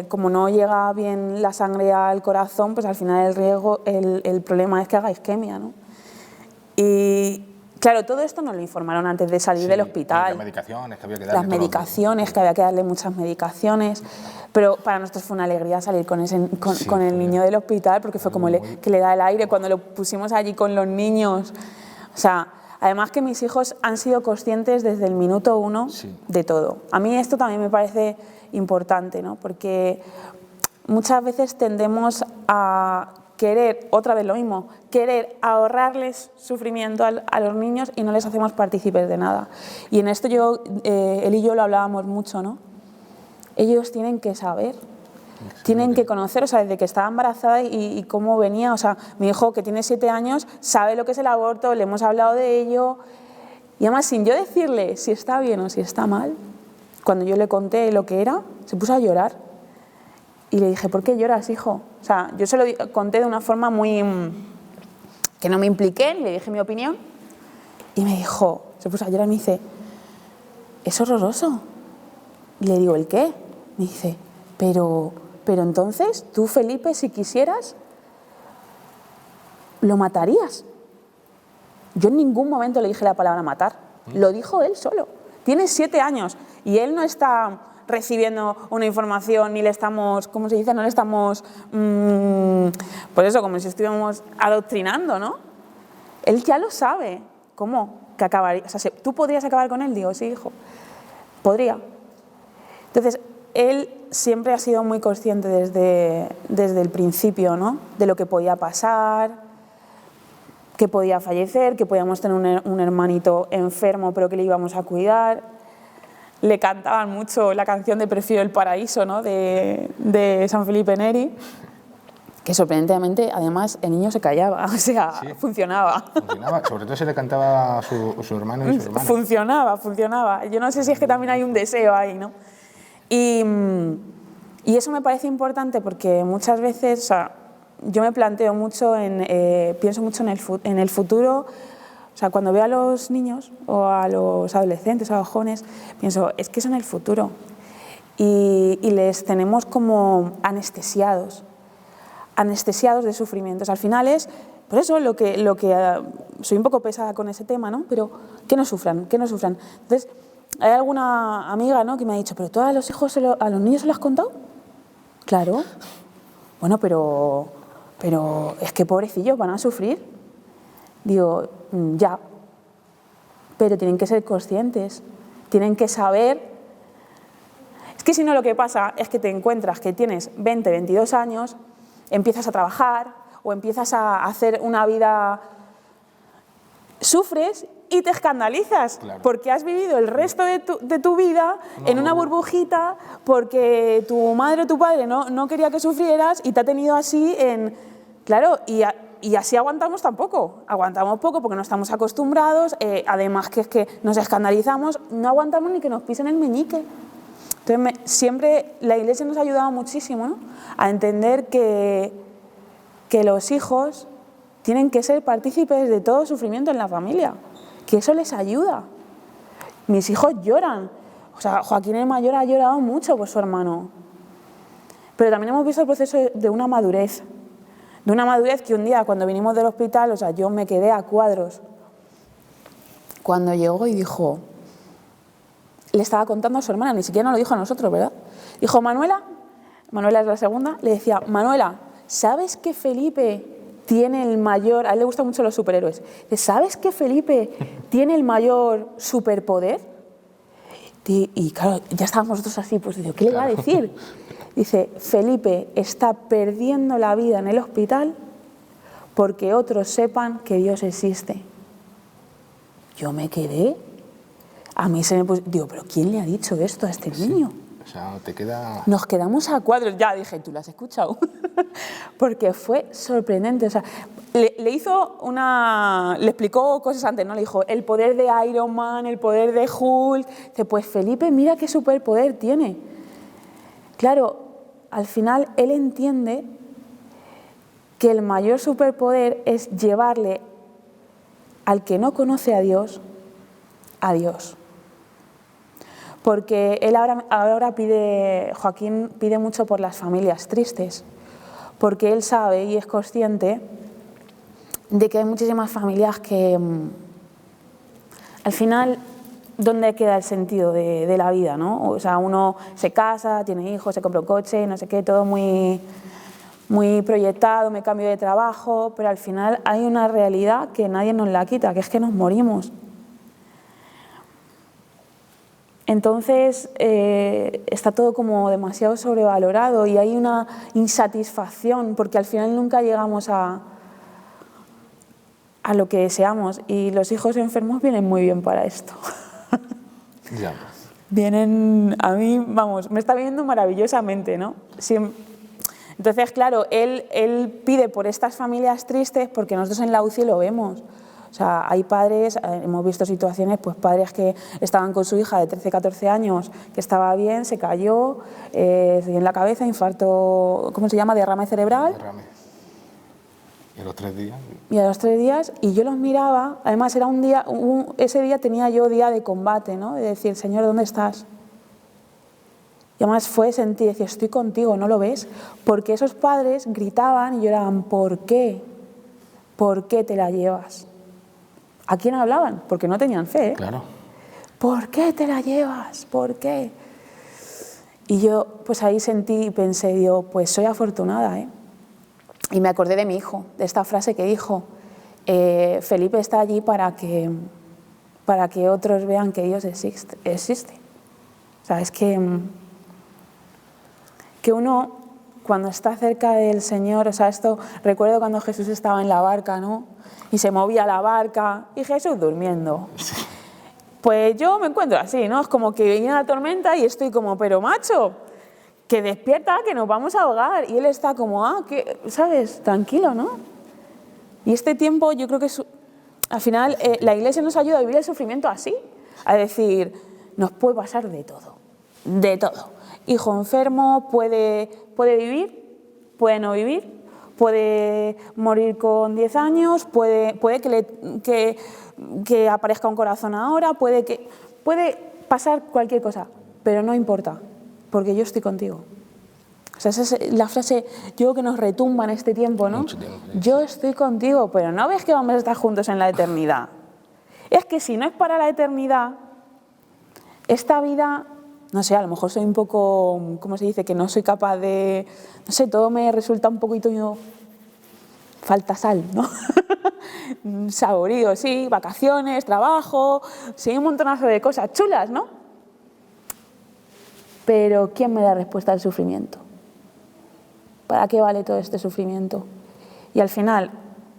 como no llega bien la sangre al corazón, pues al final el problema es que haga isquemia, ¿no? Y claro, todo esto nos lo informaron antes de salir del hospital. Las medicaciones que había que darle. Las medicaciones, que había que darle muchas medicaciones. Pero para nosotros fue una alegría salir con el niño del hospital, porque fue como que le da el aire cuando lo pusimos allí con los niños. O sea, además que mis hijos han sido conscientes desde el minuto 1 de todo. A mí esto también me parece importante, ¿no? Porque muchas veces tendemos a querer, otra vez lo mismo, querer ahorrarles sufrimiento a los niños y no les hacemos partícipes de nada. Y en esto él y yo lo hablábamos mucho, ¿no? Ellos tienen que saber, tienen que conocer, o sea, desde que estaba embarazada y cómo venía, o sea, mi hijo que tiene 7 años sabe lo que es el aborto, le hemos hablado de ello, y además sin yo decirle si está bien o si está mal, cuando yo le conté lo que era, se puso a llorar. Y le dije, ¿por qué lloras, hijo? O sea, yo se lo conté de una forma muy... que no me impliqué, le dije mi opinión, y me dijo, se puso a llorar y me dice, es horroroso. Y le digo, ¿el qué? Me dice, pero entonces, tú, Felipe, si quisieras, lo matarías. Yo en ningún momento le dije la palabra matar, lo dijo él solo. Tiene 7 años y él no está recibiendo una información ni le estamos, ¿cómo se dice? No le estamos, pues eso, como si estuviéramos adoctrinando, ¿no? Él ya lo sabe. ¿Cómo? Que acabaría, o sea, ¿tú podrías acabar con él? Digo, sí, hijo, podría. Entonces, él siempre ha sido muy consciente desde el principio, ¿no? De lo que podía pasar, que podía fallecer, que podíamos tener un hermanito enfermo pero que le íbamos a cuidar. Le cantaban mucho la canción de Prefiero el paraíso, ¿no? de San Felipe Neri, que sorprendentemente además el niño se callaba, o sea, Sí. funcionaba. Funcionaba, sobre todo se le cantaba a su hermano y su hermana. Funcionaba. Yo no sé si es que también hay un deseo ahí, ¿no? Y eso me parece importante porque muchas veces, o sea, yo me planteo mucho, pienso mucho en el futuro. O sea, cuando veo a los niños o a los adolescentes o a los jóvenes, pienso, es que son el futuro. Y les tenemos como anestesiados de sufrimientos. Al final es, por eso lo que soy un poco pesada con ese tema, ¿no? Pero que no sufran. Entonces, hay alguna amiga, ¿no?, que me ha dicho, ¿pero tú a los hijos, a los niños se lo has contado? Claro. Bueno, pero es que pobrecillos van a sufrir. Digo, ya, pero tienen que ser conscientes, tienen que saber. Es que si no, lo que pasa es que te encuentras que tienes 20, 22 años, empiezas a trabajar o empiezas a hacer una vida, sufres y te escandalizas, claro, porque has vivido el resto de tu vida en una burbujita, porque tu madre o tu padre no quería que sufrieras y te ha tenido así en... Claro, y así aguantamos aguantamos poco porque no estamos acostumbrados, además que es que nos escandalizamos, no aguantamos ni que nos pisen el meñique. Entonces siempre la Iglesia nos ha ayudado muchísimo, ¿no?, a entender que los hijos tienen que ser partícipes de todo sufrimiento en la familia, que eso les ayuda. Mis hijos lloran, o sea, Joaquín el mayor ha llorado mucho por su hermano, pero también hemos visto el proceso de una madurez que un día cuando vinimos del hospital, o sea, yo me quedé a cuadros cuando llegó y dijo, le estaba contando a su hermana, ni siquiera nos lo dijo a nosotros, ¿verdad? Dijo, Manuela es la segunda, le decía, Manuela, ¿sabes que Felipe tiene el mayor, a él le gustan mucho los superhéroes, ¿sabes que Felipe tiene el mayor superpoder? Y claro, ya estábamos nosotros así, pues digo, ¿qué le va a decir? Dice, Felipe está perdiendo la vida en el hospital porque otros sepan que Dios existe. Yo me quedé, a mí se me puso, digo, ¿pero quién le ha dicho esto a este niño? O sea, te queda... Nos quedamos a cuadros, ya dije, ¿tú lo has escuchado? Porque fue sorprendente, o sea, le explicó cosas antes, ¿no? Le dijo, el poder de Iron Man, el poder de Hulk. Dice, pues Felipe, mira qué superpoder tiene. Claro, al final él entiende que el mayor superpoder es llevarle al que no conoce a Dios, Porque él ahora Joaquín pide mucho por las familias tristes, porque él sabe y es consciente de que hay muchísimas familias que al final, ¿dónde queda el sentido de la vida, ¿no? O sea, uno se casa, tiene hijos, se compra un coche, no sé qué, todo muy, muy proyectado, me cambio de trabajo, pero al final hay una realidad que nadie nos la quita, que es que nos morimos. Entonces está todo como demasiado sobrevalorado y hay una insatisfacción porque al final nunca llegamos a lo que deseamos y los hijos enfermos vienen muy bien para esto. Ya. Vienen, a mí, vamos, me está viniendo maravillosamente, ¿no? Entonces, claro, él pide por estas familias tristes porque nosotros en la UCI lo vemos. O sea, hay padres, hemos visto situaciones, pues padres que estaban con su hija de 13, 14 años, que estaba bien, se cayó, se dio en la cabeza, infarto, ¿cómo se llama? Derrame cerebral. Derrame. ¿Y a los 3 días? Y a los 3 días, y yo los miraba, además era un día, ese día tenía yo día de combate, ¿no? De decir, Señor, ¿dónde estás? Y además fue sentir, decir, estoy contigo, ¿no lo ves? Porque esos padres gritaban y lloraban, ¿por qué? ¿Por qué te la llevas? ¿A quién hablaban? Porque no tenían fe, ¿eh? Claro. ¿Por qué te la llevas? ¿Por qué? Y yo pues ahí sentí y pensé, digo, pues soy afortunada, ¿eh? Y me acordé de mi hijo, de esta frase que dijo, Felipe está allí para que otros vean que Dios existe. O sea, es que uno cuando está cerca del Señor, o sea, esto recuerdo cuando Jesús estaba en la barca, ¿no? Y se movía la barca y Jesús durmiendo. Pues yo me encuentro así, ¿no? Es como que viene la tormenta y estoy como, pero macho, que despierta, que nos vamos a ahogar. Y él está como, que, ¿sabes? Tranquilo, ¿no? Y este tiempo yo creo que al final la Iglesia nos ayuda a vivir el sufrimiento así, a decir, nos puede pasar de todo, de todo. Hijo enfermo puede vivir, puede no vivir, puede morir con 10 años, puede que aparezca un corazón ahora, puede pasar cualquier cosa, pero no importa, porque yo estoy contigo. O sea, esa es la frase, yo creo que nos retumba en este tiempo, ¿no? Mucho tiempo, sí. Yo estoy contigo, pero no ves que vamos a estar juntos en la eternidad. Es que si no es para la eternidad, esta vida, no sé, a lo mejor soy un poco, ¿cómo se dice? Que no soy capaz de, no sé, todo me resulta un poquito, falta sal, ¿no? Saborío, sí, vacaciones, trabajo, sí, un montonazo de cosas chulas, ¿no? Pero ¿quién me da respuesta al sufrimiento? ¿Para qué vale todo este sufrimiento? Y al final,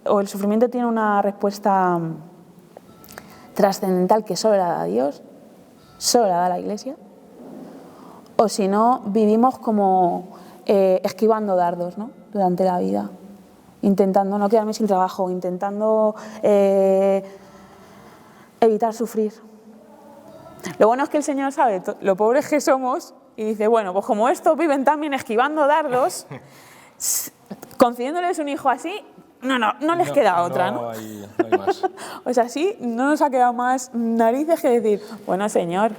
o el sufrimiento tiene una respuesta trascendental que solo la da Dios, solo la da la Iglesia, o si no, vivimos como esquivando dardos, ¿no? Durante la vida, intentando no quedarme sin trabajo, intentando evitar sufrir. Lo bueno es que el Señor sabe lo pobres que somos y dice, bueno, pues como estos viven también esquivando dardos, concediéndoles un hijo así, no les queda otra, ¿no? No hay más. O sea, sí, no nos ha quedado más narices que decir, bueno, Señor,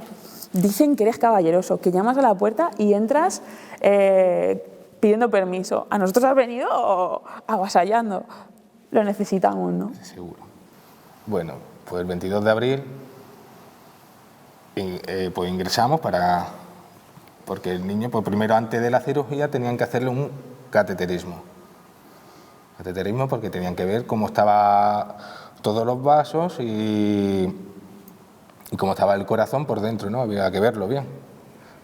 dicen que eres caballeroso, que llamas a la puerta y entras pidiendo permiso. A nosotros has venido avasallando. Lo necesitamos, ¿no? Seguro. Bueno, pues el 22 de abril pues ingresamos porque el niño, pues primero antes de la cirugía tenían que hacerle un cateterismo. Cateterismo porque tenían que ver cómo estaban todos los vasos y cómo estaba el corazón por dentro, ¿no? Había que verlo bien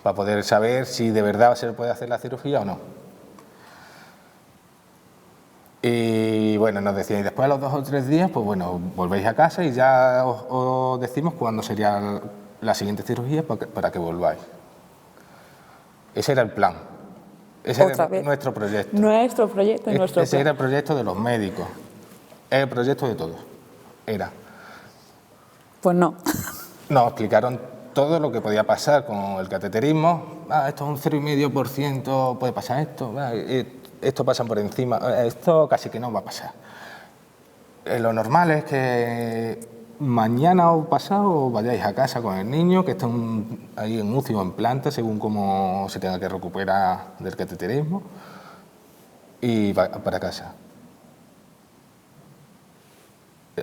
para poder saber si de verdad se puede hacer la cirugía o no. Y bueno, nos decían, y después a los 2 o 3 días, pues bueno, volvéis a casa y ya os decimos cuándo sería la siguiente cirugía para que volváis. Ese era el plan. Ese era nuestro proyecto. Nuestro proyecto y nuestro Ese era el proyecto de los médicos. Es el proyecto de todos. Era. Pues no. Nos explicaron todo lo que podía pasar con el cateterismo. Esto es un 0,5%, puede pasar esto. Esto pasa por encima. Esto casi que no va a pasar. Lo normal es que mañana o pasado vayáis a casa con el niño, que está ahí en UCI o en planta, según cómo se tenga que recuperar del cateterismo, y para casa.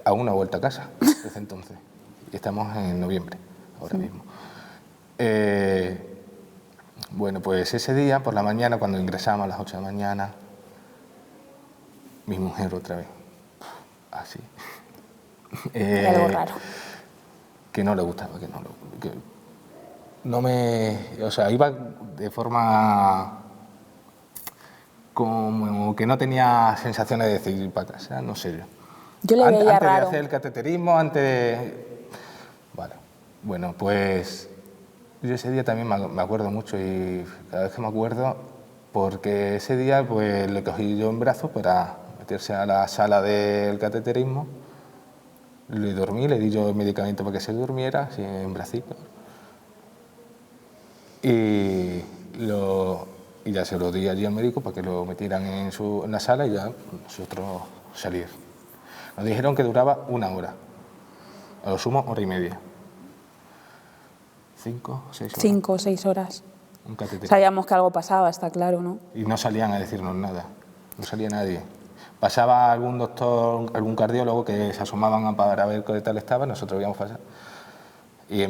Aún no ha vuelto a casa desde entonces. Y estamos en noviembre, ahora mismo. Bueno, pues ese día, por la mañana, cuando ingresamos a las 8 de la mañana, mi mujer otra vez, así. Algo raro. Que no le gustaba, que no me... O sea, iba de forma como que no tenía sensaciones de decir ir para casa, no sé yo. Yo le veía antes raro. de hacer el cateterismo, antes de... Vale, bueno, pues yo ese día también me acuerdo mucho y cada vez que me acuerdo, porque ese día pues le cogí yo en brazos para meterse a la sala del cateterismo. Le dormí, le di yo el medicamento para que se durmiera, así en bracitos. Y ya se lo di allí al médico para que lo metieran en la sala y ya nosotros salir. Nos dijeron que duraba 1 hora, a lo sumo 1h30. 5 o 6 horas. 5 o 6 horas. Un cateterismo. Sabíamos que algo pasaba, está claro, ¿no? Y no salían a decirnos nada, no salía nadie. Pasaba algún doctor, algún cardiólogo que se asomaban para ver qué tal estaba, nosotros íbamos a pasar. Y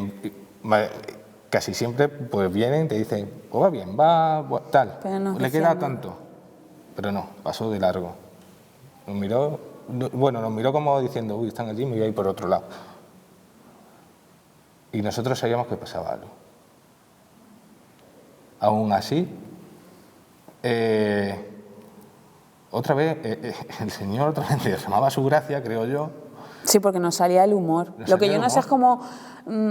casi siempre pues vienen y te dicen, pues va bien, va tal, le queda tanto. Pero no, pasó de largo. Nos miró como diciendo, uy, están allí, me voy a ir por otro lado. Y nosotros sabíamos que pasaba algo. Aún así, Otra vez, el Señor otra vez derramaba su gracia, creo yo. Sí, porque nos salía el humor. Lo que yo no sé es cómo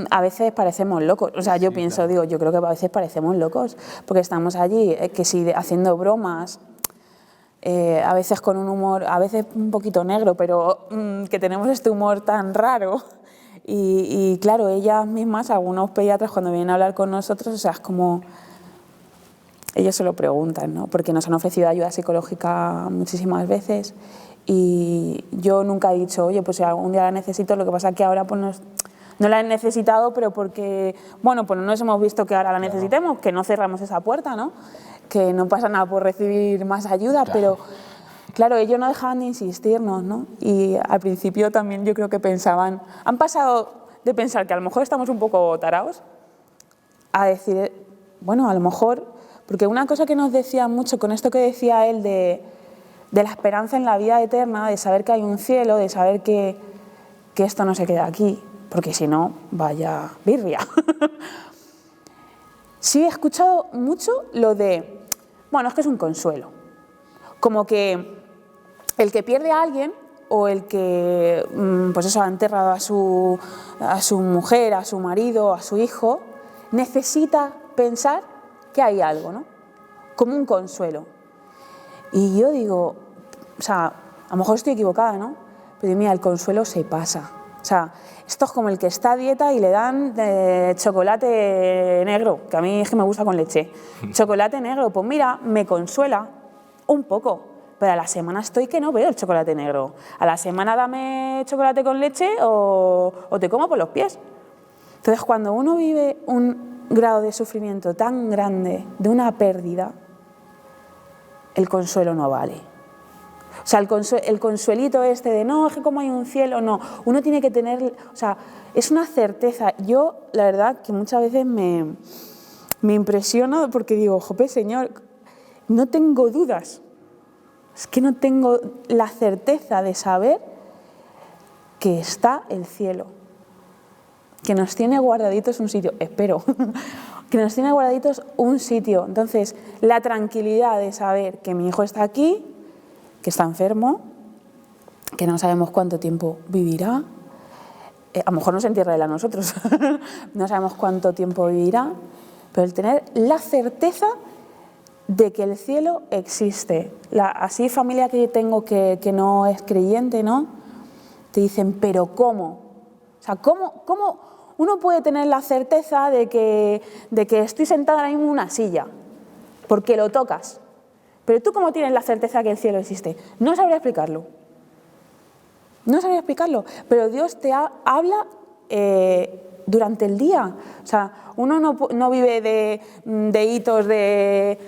a veces parecemos locos. O sea, yo pienso, claro. Digo, yo creo que a veces parecemos locos, porque estamos allí, que sí, haciendo bromas, a veces con un humor, a veces un poquito negro, pero que tenemos este humor tan raro. Y claro, ellas mismas, algunos pediatras cuando vienen a hablar con nosotros, o sea, es como... Ellos se lo preguntan, ¿no? Porque nos han ofrecido ayuda psicológica muchísimas veces y yo nunca he dicho, oye, pues si algún día la necesito, lo que pasa es que ahora pues no la he necesitado, pero porque, bueno, pues no nos hemos visto que ahora la necesitemos, que no cerramos esa puerta, ¿no? Que no pasa nada por recibir más ayuda, pero claro, ellos no dejaban de insistirnos, ¿no? Y al principio también yo creo que pensaban, han pasado de pensar que a lo mejor estamos un poco tarados a decir, bueno, a lo mejor... Porque una cosa que nos decía mucho con esto que decía él de la esperanza en la vida eterna, de saber que hay un cielo, de saber que esto no se queda aquí, porque si no, vaya birria. Sí he escuchado mucho lo de, bueno, es que es un consuelo. Como que el que pierde a alguien o el que pues eso, ha enterrado a su mujer, a su marido, a su hijo, necesita pensar que hay algo, ¿no? Como un consuelo. Y yo digo, o sea, a lo mejor estoy equivocada, ¿no? Pero mira, el consuelo se pasa. O sea, esto es como el que está a dieta y le dan chocolate negro, que a mí es que me gusta con leche. Chocolate negro, pues mira, me consuela un poco, pero a la semana estoy que no veo el chocolate negro. A la semana dame chocolate con leche o te como por los pies. Entonces, cuando uno vive un grado de sufrimiento tan grande de una pérdida, el consuelo no vale. O sea, el consuelito este de no, es que como hay un cielo, no. Uno tiene que tener, o sea, es una certeza. Yo, la verdad, que muchas veces me impresiona porque digo, jope, Señor, no tengo dudas. Es que no tengo la certeza de saber que está el cielo, que nos tiene guardaditos un sitio, espero, que nos tiene guardaditos un sitio. Entonces, la tranquilidad de saber que mi hijo está aquí, que está enfermo, que no sabemos cuánto tiempo vivirá, a lo mejor no se entierra él a nosotros, no sabemos cuánto tiempo vivirá, pero el tener la certeza de que el cielo existe. Así familia que yo tengo que no es creyente, ¿no? Te dicen, ¿pero cómo? O sea, ¿cómo uno puede tener la certeza de que estoy sentada ahora mismo en una silla? Porque lo tocas. Pero tú, ¿cómo tienes la certeza que el cielo existe? No sabría explicarlo. No sabría explicarlo. Pero Dios te habla durante el día. O sea, uno no vive de hitos, de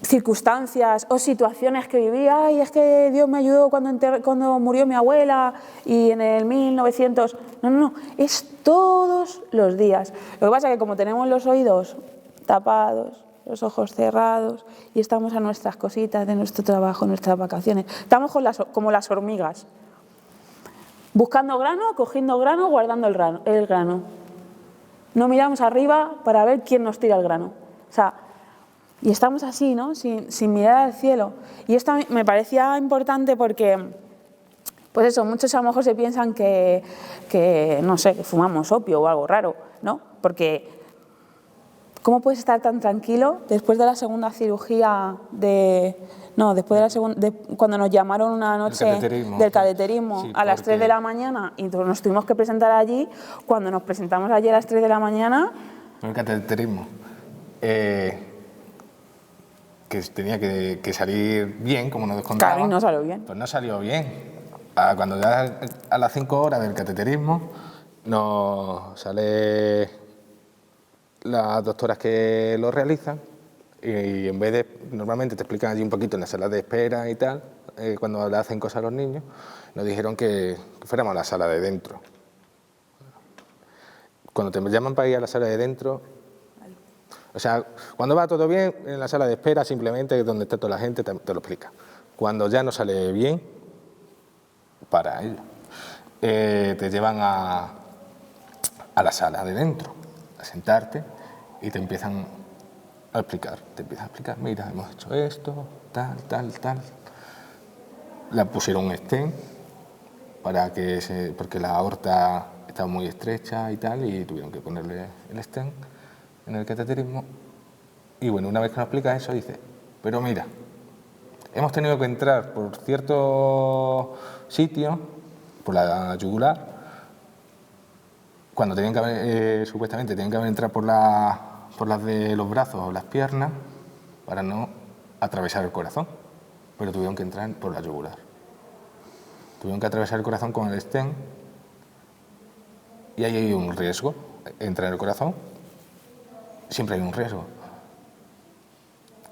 circunstancias o situaciones que viví. Ay, es que Dios me ayudó cuando murió mi abuela y en el 1900... No, es todos los días. Lo que pasa es que como tenemos los oídos tapados, los ojos cerrados y estamos a nuestras cositas de nuestro trabajo, nuestras vacaciones, estamos como las hormigas, buscando grano, cogiendo grano, guardando el grano. No miramos arriba para ver quién nos tira el grano. O sea, y estamos así, ¿no? Sin mirar al cielo. Y esto me parecía importante porque, pues eso, muchos a lo mejor se piensan que no sé, que fumamos opio o algo raro, ¿no? Porque ¿cómo puedes estar tan tranquilo después de la segunda cirugía cuando nos llamaron una noche del cateterismo sí, a las 3 de la mañana y nos tuvimos que presentar allí? Cuando nos presentamos allí a las 3 de la mañana... El cateterismo. Que tenía que salir bien, como nos descontaba. Claro, y no salió bien. Pues no salió bien. Cuando ya a las 5 horas del cateterismo nos sale las doctoras que lo realizan y en vez de, normalmente te explican allí un poquito en la sala de espera y tal, cuando le hacen cosas a los niños, nos dijeron que fuéramos a la sala de dentro. Cuando te llaman para ir a la sala de dentro, o sea, cuando va todo bien, en la sala de espera simplemente donde está toda la gente te lo explica. Cuando ya no sale bien, para ello, te llevan a la sala de dentro, a sentarte y te empiezan a explicar, te empieza a explicar, mira, hemos hecho esto, tal, tal, tal. Le pusieron un stent porque la aorta estaba muy estrecha y tal, y tuvieron que ponerle el stent en el cateterismo. Y bueno, una vez que nos explica eso, dice, pero mira, hemos tenido que entrar por cierto sitio, por la yugular, cuando tenían que haber, supuestamente tenían que haber entrado por las de los brazos o las piernas, para no atravesar el corazón, pero tuvieron que entrar por la yugular. Tuvieron que atravesar el corazón con el stent, y ahí hay un riesgo. Entra en el corazón, siempre hay un riesgo.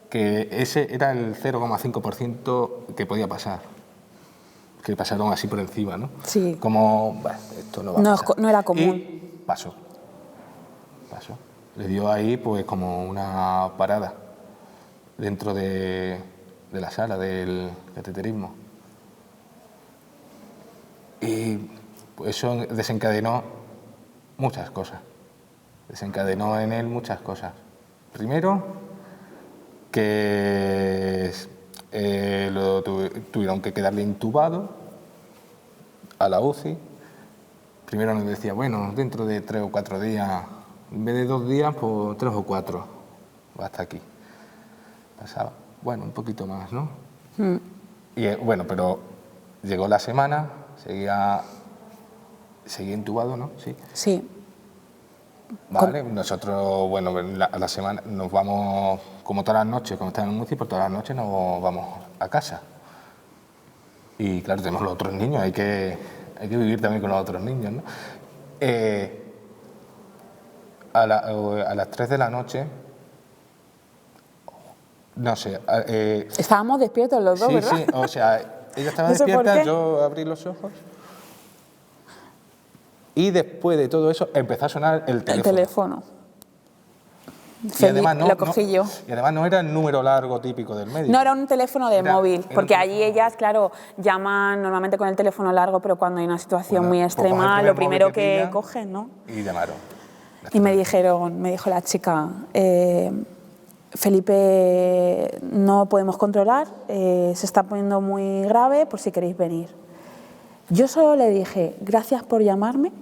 Que ese era el 0,5% que podía pasar. Que pasaron así por encima, ¿no? Sí. Como, bueno, esto no va a pasar. No era común. Y pasó. Le dio ahí pues como una parada dentro de la sala del cateterismo. Y pues eso desencadenó muchas cosas. Desencadenó en él muchas cosas. Primero, que tuvieron que quedarle intubado a la UCI. Primero nos decía, bueno, dentro de 3 o 4 días, en vez de 2 días, pues 3 o 4, hasta aquí. Pasaba, bueno, un poquito más, ¿no? Y bueno, pero llegó la semana, seguía intubado, ¿no? Sí. Sí. Vale, nosotros, bueno, a la semana nos vamos, como todas las noches, cuando estamos en UCI, pues todas las noches nos vamos a casa. Y claro, tenemos los otros niños, hay que vivir también con los otros niños, ¿no? A las 3 de la noche, no sé... Estábamos despiertos los dos, sí, ¿verdad? Sí, o sea, ella estaba No sé por despierta, qué. yo abrí los ojos. Y después de todo eso empezó a sonar el teléfono. El teléfono. Y además Lo cogí yo. Y además no era el número largo típico del médico. No era un teléfono de móvil, era porque un allí ellas, claro, llaman normalmente con el teléfono largo, pero cuando hay una situación muy pues cogen extrema, el lo primer primero móvil que pillan cogen, ¿no? Y llamaron. Y me dijo la chica, Felipe, no podemos controlar, se está poniendo muy grave, por si queréis venir. Yo solo le dije, gracias por llamarme,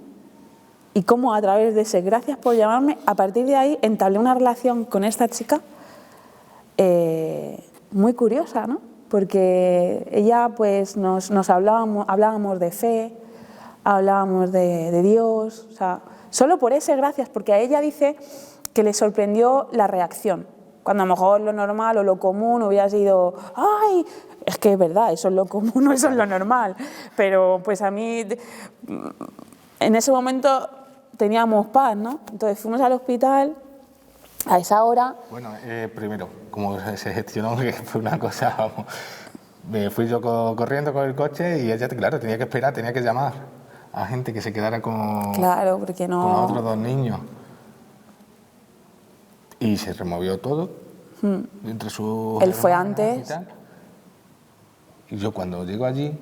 y cómo a través de ese gracias por llamarme, a partir de ahí entablé una relación con esta chica muy curiosa, ¿no? Porque ella, pues, nos hablábamos de fe, hablábamos de Dios, o sea, solo por ese gracias, porque a ella dice que le sorprendió la reacción, cuando a lo mejor lo normal o lo común hubiera sido, ¡ay! Es que es verdad, eso es lo común, no eso es lo normal, pero pues a mí, en ese momento teníamos paz, ¿no? Entonces fuimos al hospital a esa hora. Bueno, primero, como se gestionó, que fue una cosa, vamos, me fui yo corriendo con el coche y ella, claro, tenía que esperar, tenía que llamar a gente que se quedara con, claro, porque no... con los otros 2 niños. Y se removió todo entre sus... Él fue hermanas antes. Y tal. Y yo cuando llego allí,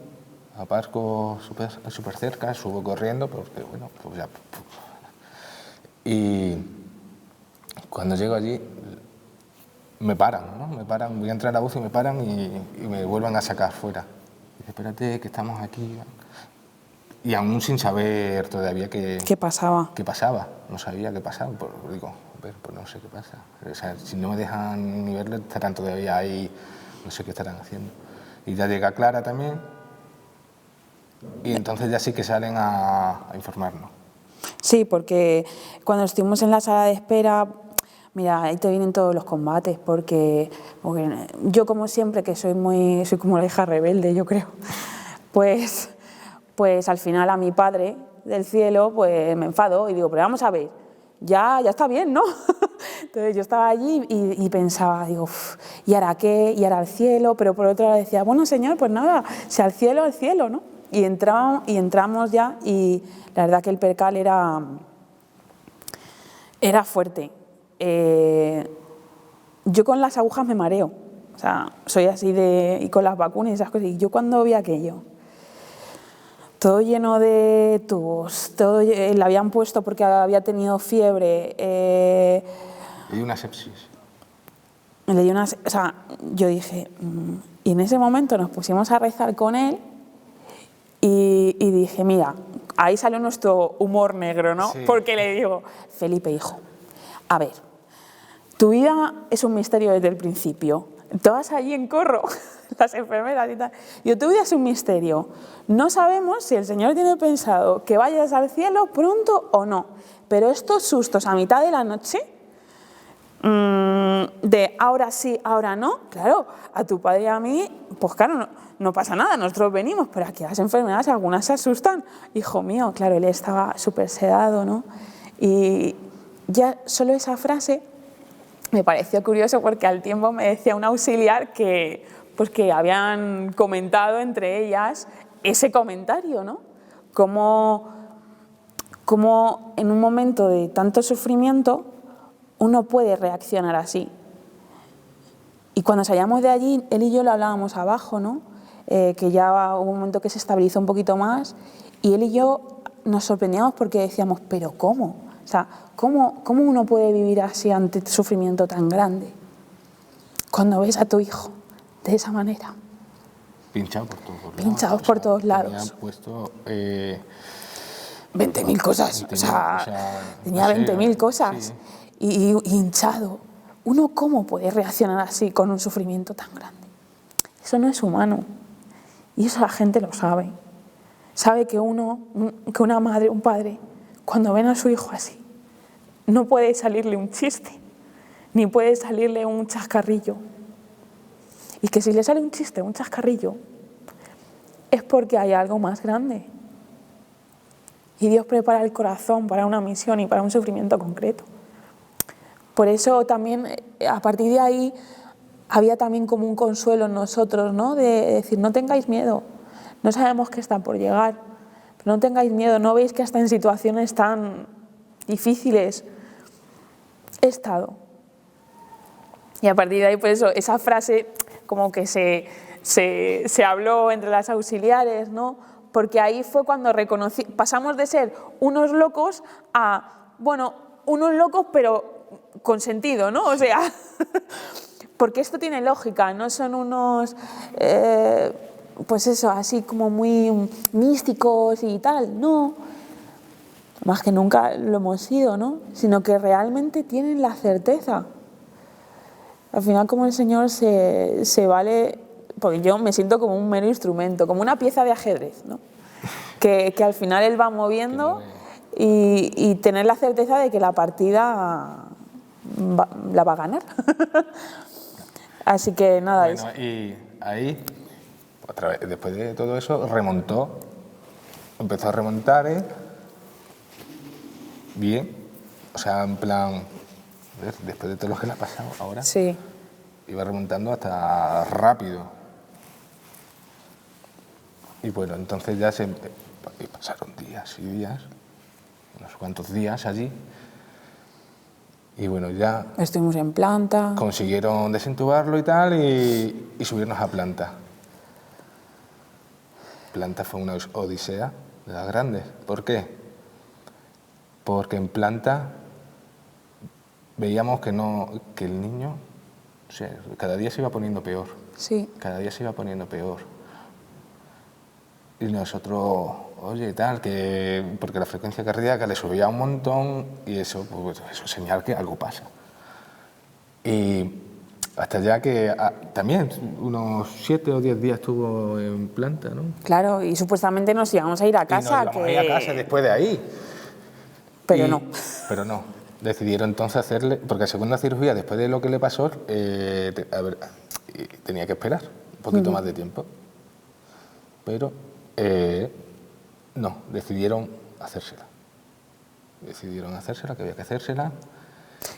aparco súper cerca, subo corriendo, porque bueno, pues ya... Y cuando llego allí, me paran, ¿no? Me paran, voy a entrar a la UCI y me paran y me vuelven a sacar fuera. Dice, espérate, que estamos aquí. Y aún sin saber todavía qué pasaba. ¿Qué pasaba? No sabía qué pasaba. Pues digo, pues no sé qué pasa. O sea, si no me dejan ni verlo, estarán todavía ahí, no sé qué estarán haciendo. Y ya llega Clara también. Y entonces ya sí que salen a informarnos. Sí, porque cuando estuvimos en la sala de espera, mira, ahí te vienen todos los combates, porque yo como siempre, que soy como la hija rebelde, yo creo, pues al final a mi padre del cielo pues me enfado y digo, pero vamos a ver, ya está bien, ¿no? Entonces yo estaba allí y pensaba, digo, ¿y ahora qué? ¿Y ahora al cielo? Pero por otro lado decía, bueno, señor, pues nada, si al cielo, ¿no? Y entramos ya y la verdad que el percal era fuerte. Yo con las agujas me mareo, o sea, soy así y con las vacunas y esas cosas. Y yo cuando vi aquello, todo lleno de tubos, le habían puesto porque había tenido fiebre. Y una sepsis. le dio o sea, yo dije, y en ese momento nos pusimos a rezar con él y dije, mira, ahí salió nuestro humor negro, ¿no? Sí. Porque le digo, Felipe, hijo, a ver, tu vida es un misterio desde el principio. Todas allí en corro, las enfermeras y tal. Yo, tu vida es un misterio. No sabemos si el Señor tiene pensado que vayas al cielo pronto o no. Pero estos sustos a mitad de la noche, de ahora sí, ahora no, claro, a tu padre y a mí, pues claro, no pasa nada, nosotros venimos, pero aquí las enfermedades algunas se asustan. Hijo mío, claro, él estaba súper sedado, ¿no? Y ya solo esa frase me pareció curioso porque al tiempo me decía un auxiliar que, pues que habían comentado entre ellas ese comentario, ¿no? Como en un momento de tanto sufrimiento uno puede reaccionar así. Y cuando salíamos de allí, él y yo lo hablábamos abajo, ¿no? Que ya hubo un momento que se estabilizó un poquito más y él y yo nos sorprendíamos porque decíamos, ¿pero cómo? O sea, ¿cómo uno puede vivir así ante sufrimiento tan grande? Cuando ves a tu hijo de esa manera. Pinchado por todos lados. Pinchados por todos lados. Tenían puesto 20.000 cosas. 20.000, O sea, tenía no sé, 20.000 cosas. sí. Y hinchado. ¿Uno cómo puede reaccionar así con un sufrimiento tan grande? Eso no es humano. Y eso la gente lo sabe. Sabe que una madre, un padre, cuando ven a su hijo así, no puede salirle un chiste, ni puede salirle un chascarrillo. Y que si le sale un chiste, un chascarrillo, es porque hay algo más grande. Y Dios prepara el corazón para una misión y para un sufrimiento concreto. Por eso también, a partir de ahí, había también como un consuelo en nosotros, ¿no? De decir, no tengáis miedo, no sabemos qué está por llegar, pero no tengáis miedo, no veis que hasta en situaciones tan difíciles he estado. Y a partir de ahí, pues eso, esa frase como que se habló entre las auxiliares, ¿no? Porque ahí fue cuando pasamos de ser unos locos a, bueno, unos locos pero con sentido, ¿no? O sea, porque esto tiene lógica, no son unos, pues eso, así como muy místicos y tal, no. Más que nunca lo hemos sido, ¿no? Sino que realmente tienen la certeza. Al final, como el Señor se vale, porque yo me siento como un mero instrumento, como una pieza de ajedrez, ¿no? Que al final Él va moviendo y tener la certeza de que la partida la va a ganar. Así que nada, bueno, y ahí, otra vez, después de todo eso, empezó a remontar, bien, o sea, en plan, después de todo lo que le ha pasado ahora, sí. Iba remontando hasta rápido. Y bueno, entonces ya pasaron días y días, unos cuantos días allí. Y bueno, ya Estuvimos en planta. consiguieron desentubarlo y tal y subirnos a planta. Planta fue una odisea de las grandes. ¿Por qué? Porque en planta veíamos que el niño, o sea, cada día se iba poniendo peor. Sí. Cada día se iba poniendo peor. Y nosotros, oye, tal, porque la frecuencia cardíaca le subía un montón y eso, pues, eso es señal que algo pasa. Y hasta ya que también unos 7 o 10 días estuvo en planta, ¿no? Claro, y supuestamente nos íbamos a ir a casa. Y nos íbamos a ir a casa después de ahí. Pero no. Pero no. Decidieron entonces hacerle, porque la segunda cirugía, después de lo que le pasó, tenía que esperar un poquito más de tiempo. Pero no, decidieron hacérsela. Que había que hacérsela.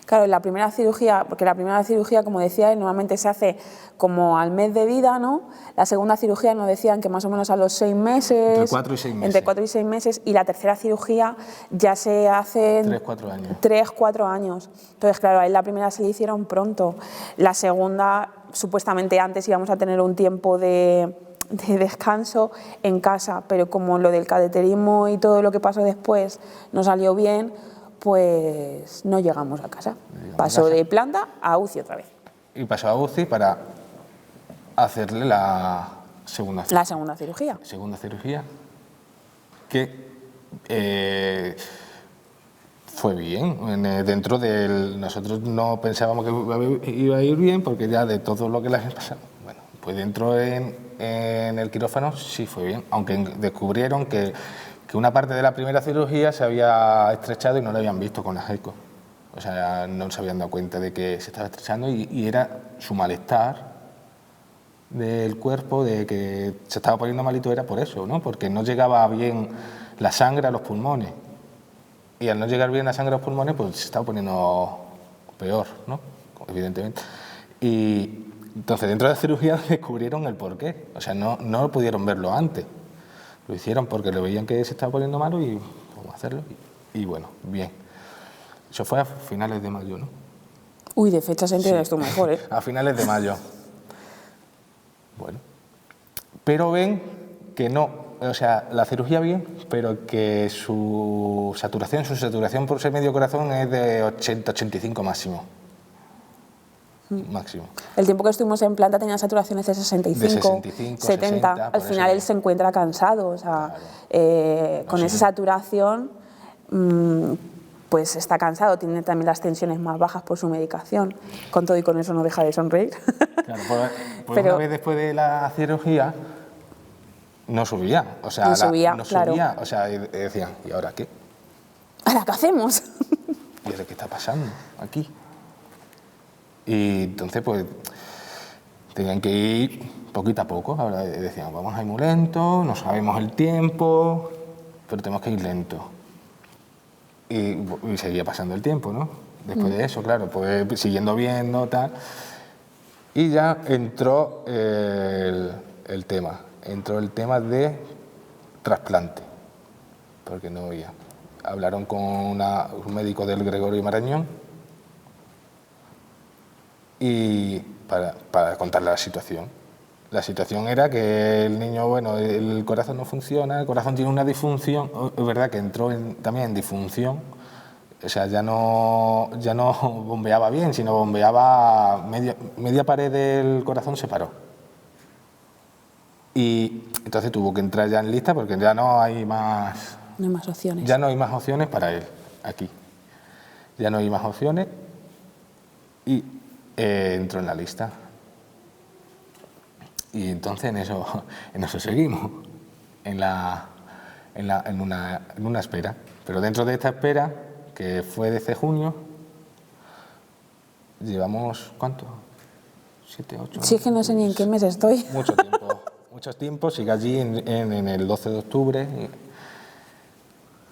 Claro, la primera cirugía, porque la primera cirugía, como decía, normalmente se hace como al mes de vida, ¿no? La segunda cirugía nos decían que más o menos a los 6 meses. Entre 4 y 6 meses. Entre 4 y 6 meses. Y la tercera cirugía ya se hace... 3-4 años. 3-4 años. Entonces, claro, a él la primera se le hicieron pronto. La segunda, supuestamente antes íbamos a tener un tiempo de descanso en casa, pero como lo del cateterismo y todo lo que pasó después no salió bien, pues no llegamos a casa. Pasó de planta a UCI otra vez. y pasó a UCI para hacerle la segunda cirugía. La segunda cirugía. Segunda cirugía, que fue bien. Dentro del... Nosotros no pensábamos que iba a ir bien, porque ya de todo lo que le había pasado, bueno, pues dentro en el quirófano sí fue bien, aunque descubrieron que una parte de la primera cirugía se había estrechado y no lo habían visto con las ecos. O sea, no se habían dado cuenta de que se estaba estrechando y era su malestar del cuerpo, de que se estaba poniendo malito, era por eso, ¿no? Porque no llegaba bien la sangre a los pulmones. Y al no llegar bien la sangre a los pulmones, pues se estaba poniendo peor, ¿no? Evidentemente. Y entonces dentro de la cirugía descubrieron el porqué. O sea, no pudieron verlo antes. Lo hicieron porque lo veían que se estaba poniendo malo y vamos a hacerlo. Y bueno, bien. Eso fue a finales de mayo, ¿no? Uy, de fechas entiendes tú mejor, ¿eh? A finales de mayo. Bueno. Pero ven que no, o sea, la cirugía bien, pero que su saturación por ese medio corazón es de 80-85 máximo. Máximo. El tiempo que estuvimos en planta tenía saturaciones de 65, De 65, 70. 60, Al final él se encuentra cansado, o sea, con esa saturación pues está cansado, tiene también las tensiones más bajas por su medicación. Con todo y con eso no deja de sonreír. Claro, pues una vez después de la cirugía no subía, o sea, no subía, claro. O sea, decían, ¿y ahora qué? ¿Ahora qué hacemos? ¿Y ahora qué está pasando aquí? Y entonces, pues, tenían que ir poquito a poco. Ahora decían, vamos a ir muy lento, no sabemos el tiempo, pero tenemos que ir lento. Y seguía pasando el tiempo, ¿no? Después de eso, claro, pues siguiendo viendo, tal. Y ya entró el tema. Entró el tema de trasplante, porque no había. Hablaron con un médico del Gregorio Marañón y para contarle la situación. La situación era que el niño, bueno, el corazón no funciona, el corazón tiene una disfunción, es verdad que entró también en disfunción, o sea, ya no bombeaba bien, sino bombeaba media pared del corazón se paró. Y entonces tuvo que entrar ya en lista porque ya no hay más... No hay más opciones. Ya no hay más opciones para él, aquí. Ya no hay más opciones y entró en la lista. Y entonces en eso seguimos, en una espera. Pero dentro de esta espera, que fue desde junio, llevamos, ¿cuánto? 7, 8... Sí, es que no sé ni en qué mes estoy. Mucho tiempo, sigue allí en el 12 de octubre.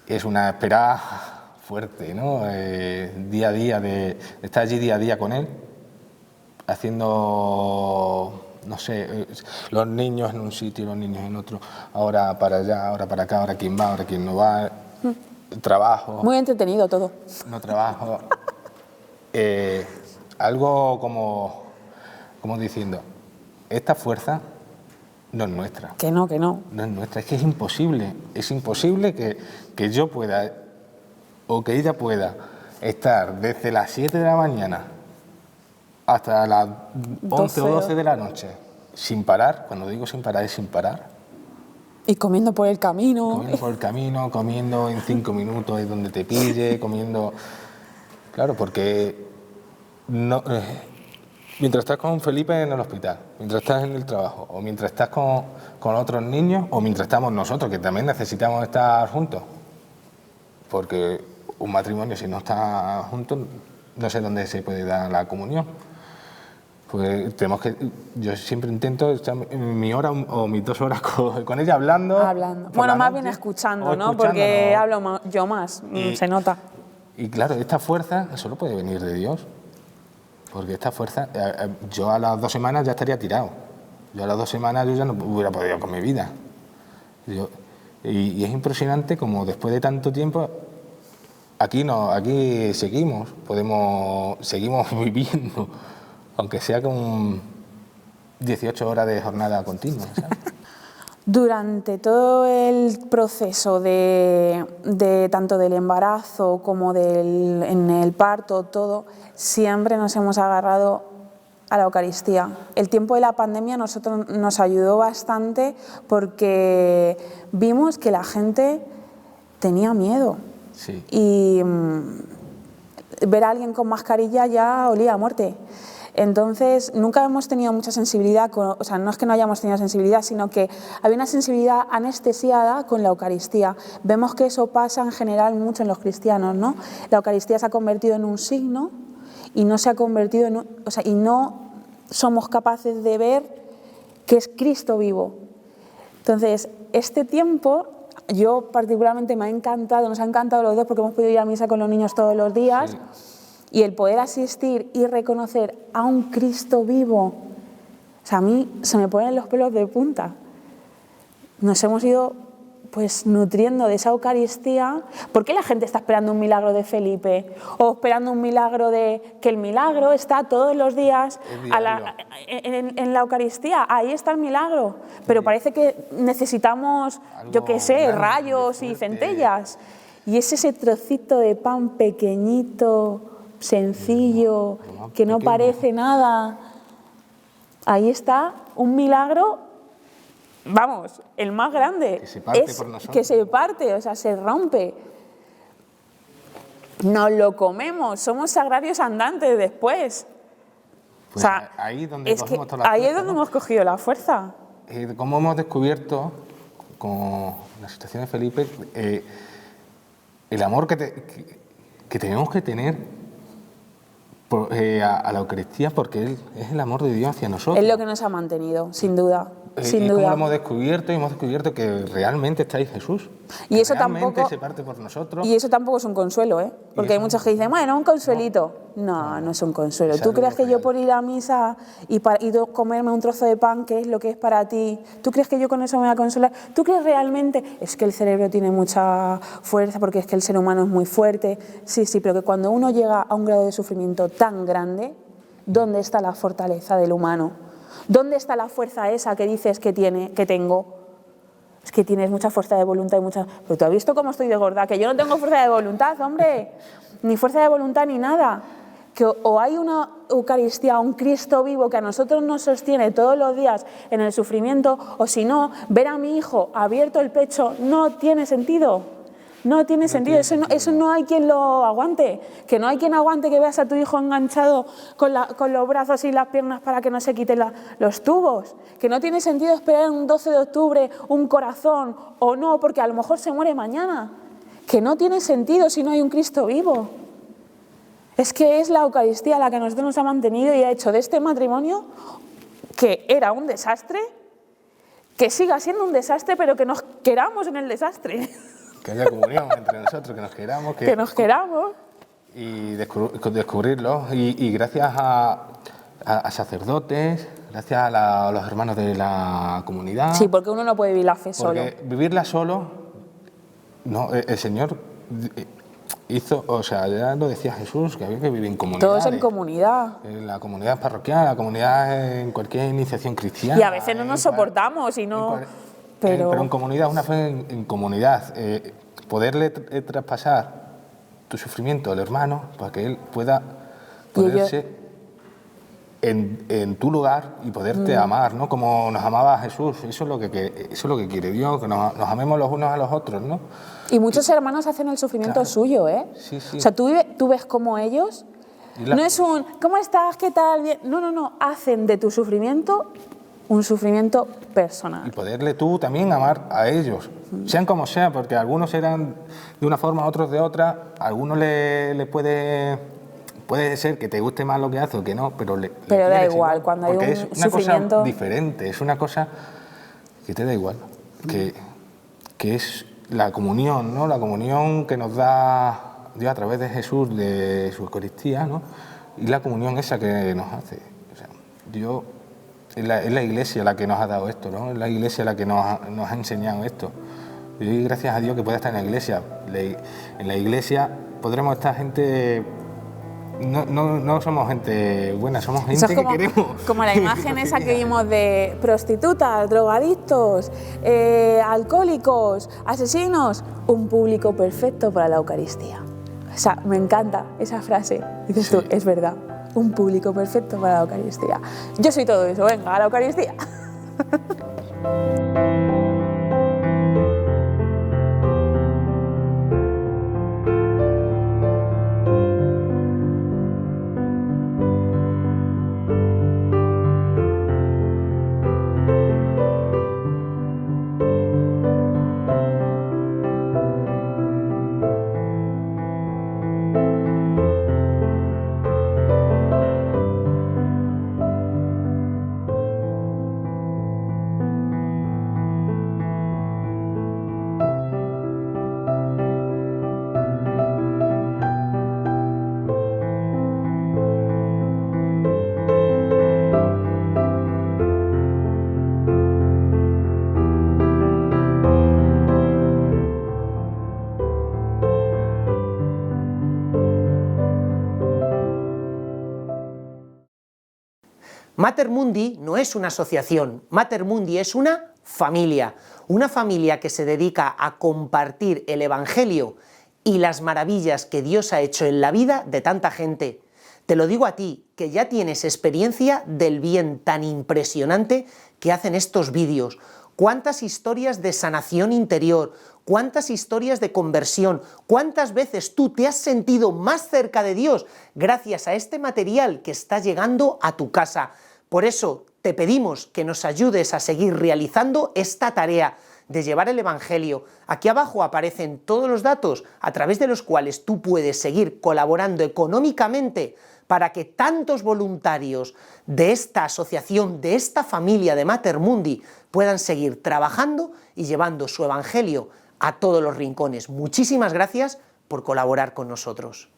Es una espera fuerte, ¿no? Día a día, de estar allí día a día con él, haciendo... No sé, los niños en un sitio, los niños en otro, ahora para allá, ahora para acá, ahora quién va, ahora quién no va, trabajo. Muy entretenido todo. No trabajo. Algo como diciendo, esta fuerza no es nuestra. Que no. No es nuestra, es que es imposible que yo pueda, o que ella pueda, estar desde las 7 de la mañana hasta las 11 o 12 de la noche, sin parar. Cuando digo sin parar, es sin parar. Y comiendo por el camino. Comiendo por el camino, comiendo en 5 minutos es donde te pille, comiendo... Claro, porque no, mientras estás con Felipe en el hospital, mientras estás en el trabajo, o mientras estás con otros niños, o mientras estamos nosotros, que también necesitamos estar juntos. Porque un matrimonio, si no está juntos, no sé dónde se puede dar la comunión. Pues yo siempre intento echar mi hora o mis 2 horas con ella hablando. Bueno, más bien escuchando, ¿no? Porque hablo yo más, se nota. Y claro, esta fuerza solo puede venir de Dios. Porque esta fuerza, yo a las 2 semanas ya estaría tirado. Yo a las 2 semanas yo ya no hubiera podido con mi vida. Y es impresionante como después de tanto tiempo, aquí seguimos viviendo. Aunque sea con 18 horas de jornada continua, ¿sabes? Durante todo el proceso de tanto del embarazo como en el parto, todo, siempre nos hemos agarrado a la Eucaristía. El tiempo de la pandemia a nosotros nos ayudó bastante porque vimos que la gente tenía miedo. Sí. Y ver a alguien con mascarilla ya olía a muerte. Entonces, nunca hemos tenido mucha sensibilidad, o sea, no es que no hayamos tenido sensibilidad, sino que había una sensibilidad anestesiada con la Eucaristía. Vemos que eso pasa en general mucho en los cristianos, ¿no? La Eucaristía se ha convertido en un signo y no se ha convertido en o sea, y no somos capaces de ver que es Cristo vivo. Entonces, este tiempo, yo particularmente me ha encantado, nos ha encantado los dos porque hemos podido ir a misa con los niños todos los días. Sí. Y el poder asistir y reconocer a un Cristo vivo, o sea, a mí se me ponen los pelos de punta. Nos hemos ido pues nutriendo de esa Eucaristía. ¿Por qué la gente está esperando un milagro de Felipe? O esperando un milagro de... que el milagro está todos los días en la Eucaristía, ahí está el milagro. Pero parece que necesitamos, yo qué sé, rayos y centellas. Y es ese trocito de pan pequeñito, sencillo, que no parece nada. Ahí está un milagro, vamos, el más grande. Que se parte por nosotros. Que se parte, o sea, se rompe. Nos lo comemos, somos sagrarios andantes después. Pues o sea, ahí es donde cogemos toda la ahí fuerza, es donde ¿no? hemos cogido la fuerza. Como hemos descubierto con la situación de Felipe, el amor que tenemos que tener a la Eucaristía, porque Él es el amor de Dios hacia nosotros. Es lo que nos ha mantenido, sin duda. Sin duda. Como lo hemos descubierto que realmente está ahí Jesús. Y eso realmente tampoco se parte por nosotros. Y eso tampoco es un consuelo, ¿eh? Porque hay muchos que dicen, bueno, un consuelito. No es un consuelo. ¿Tú crees que yo por ir a misa y comerme un trozo de pan, que es lo que es para ti, tú crees que yo con eso me voy a consolar? ¿Tú crees realmente? Es que el cerebro tiene mucha fuerza porque es que el ser humano es muy fuerte. Sí, pero que cuando uno llega a un grado de sufrimiento tan grande, ¿dónde está la fortaleza del humano? ¿Dónde está la fuerza esa que dices que tengo? Es que tienes mucha fuerza de voluntad y mucha... Pero tú has visto cómo estoy de gorda, que yo no tengo fuerza de voluntad, hombre. Ni fuerza de voluntad ni nada. Que o hay una Eucaristía, un Cristo vivo que a nosotros nos sostiene todos los días en el sufrimiento, o si no, ver a mi hijo abierto el pecho no tiene sentido. No tiene sentido, eso no hay quien lo aguante. Que no hay quien aguante que veas a tu hijo enganchado con los brazos y las piernas para que no se quiten los tubos. Que no tiene sentido esperar un 12 de octubre un corazón o no, porque a lo mejor se muere mañana. Que no tiene sentido si no hay un Cristo vivo. Es que es la Eucaristía la que a nosotros nos ha mantenido y ha hecho de este matrimonio, que era un desastre, que siga siendo un desastre, pero que nos queramos en el desastre. Que haya comunión entre nosotros, que nos queramos. Que nos queramos. Y descubrirlo. Y gracias a sacerdotes, gracias a los hermanos de la comunidad. Sí, porque uno no puede vivir la fe solo. Porque vivirla solo, no, el Señor hizo, o sea, ya lo decía Jesús, que había que vivir en comunidad. Todos en comunidad. En la comunidad parroquial, la comunidad en cualquier iniciación cristiana. Y a veces no nos soportamos y no... Pero en comunidad, una fe en comunidad, poderle traspasar tu sufrimiento al hermano para que él pueda ponerse en tu lugar y poderte amar, ¿no? Como nos amaba Jesús. Eso es lo que quiere Dios, que nos amemos los unos a los otros, ¿no? Y muchos hermanos hacen el sufrimiento suyo, ¿eh? Sí. O sea, tú ves como ellos, no es un ¿cómo estás? ¿Qué tal? Bien. No, hacen de tu sufrimiento un sufrimiento personal. Y poderle tú también amar a ellos, sean como sean, porque algunos eran de una forma, otros de otra, a algunos le puede ser que te guste más lo que hace o que no, pero da igual, cuando hay un es una sufrimiento... cosa diferente, es una cosa que te da igual, que es la comunión, ¿no? La comunión que nos da Dios a través de Jesús, de su Eucaristía, ¿no? Y la comunión esa que nos hace. O sea, Dios... Es la Iglesia la que nos ha dado esto, ¿no? Es la Iglesia la que nos ha enseñado esto. Y doy gracias a Dios que pueda estar en la Iglesia. En la Iglesia podremos estar gente... No somos gente buena, somos gente que queremos. Como la imagen esa que vimos de prostitutas, drogadictos, alcohólicos, asesinos. Un público perfecto para la Eucaristía. O sea, me encanta esa frase. Dices tú, es verdad. un público perfecto para la Eucaristía. Yo soy todo eso, venga, a la Eucaristía. Mater Mundi no es una asociación, Mater Mundi es una familia que se dedica a compartir el Evangelio y las maravillas que Dios ha hecho en la vida de tanta gente. Te lo digo a ti, que ya tienes experiencia del bien tan impresionante que hacen estos vídeos. Cuántas historias de sanación interior, cuántas historias de conversión, cuántas veces tú te has sentido más cerca de Dios gracias a este material que está llegando a tu casa. Por eso te pedimos que nos ayudes a seguir realizando esta tarea de llevar el Evangelio. Aquí abajo aparecen todos los datos a través de los cuales tú puedes seguir colaborando económicamente para que tantos voluntarios de esta asociación, de esta familia de Mater Mundi, puedan seguir trabajando y llevando su Evangelio a todos los rincones. Muchísimas gracias por colaborar con nosotros.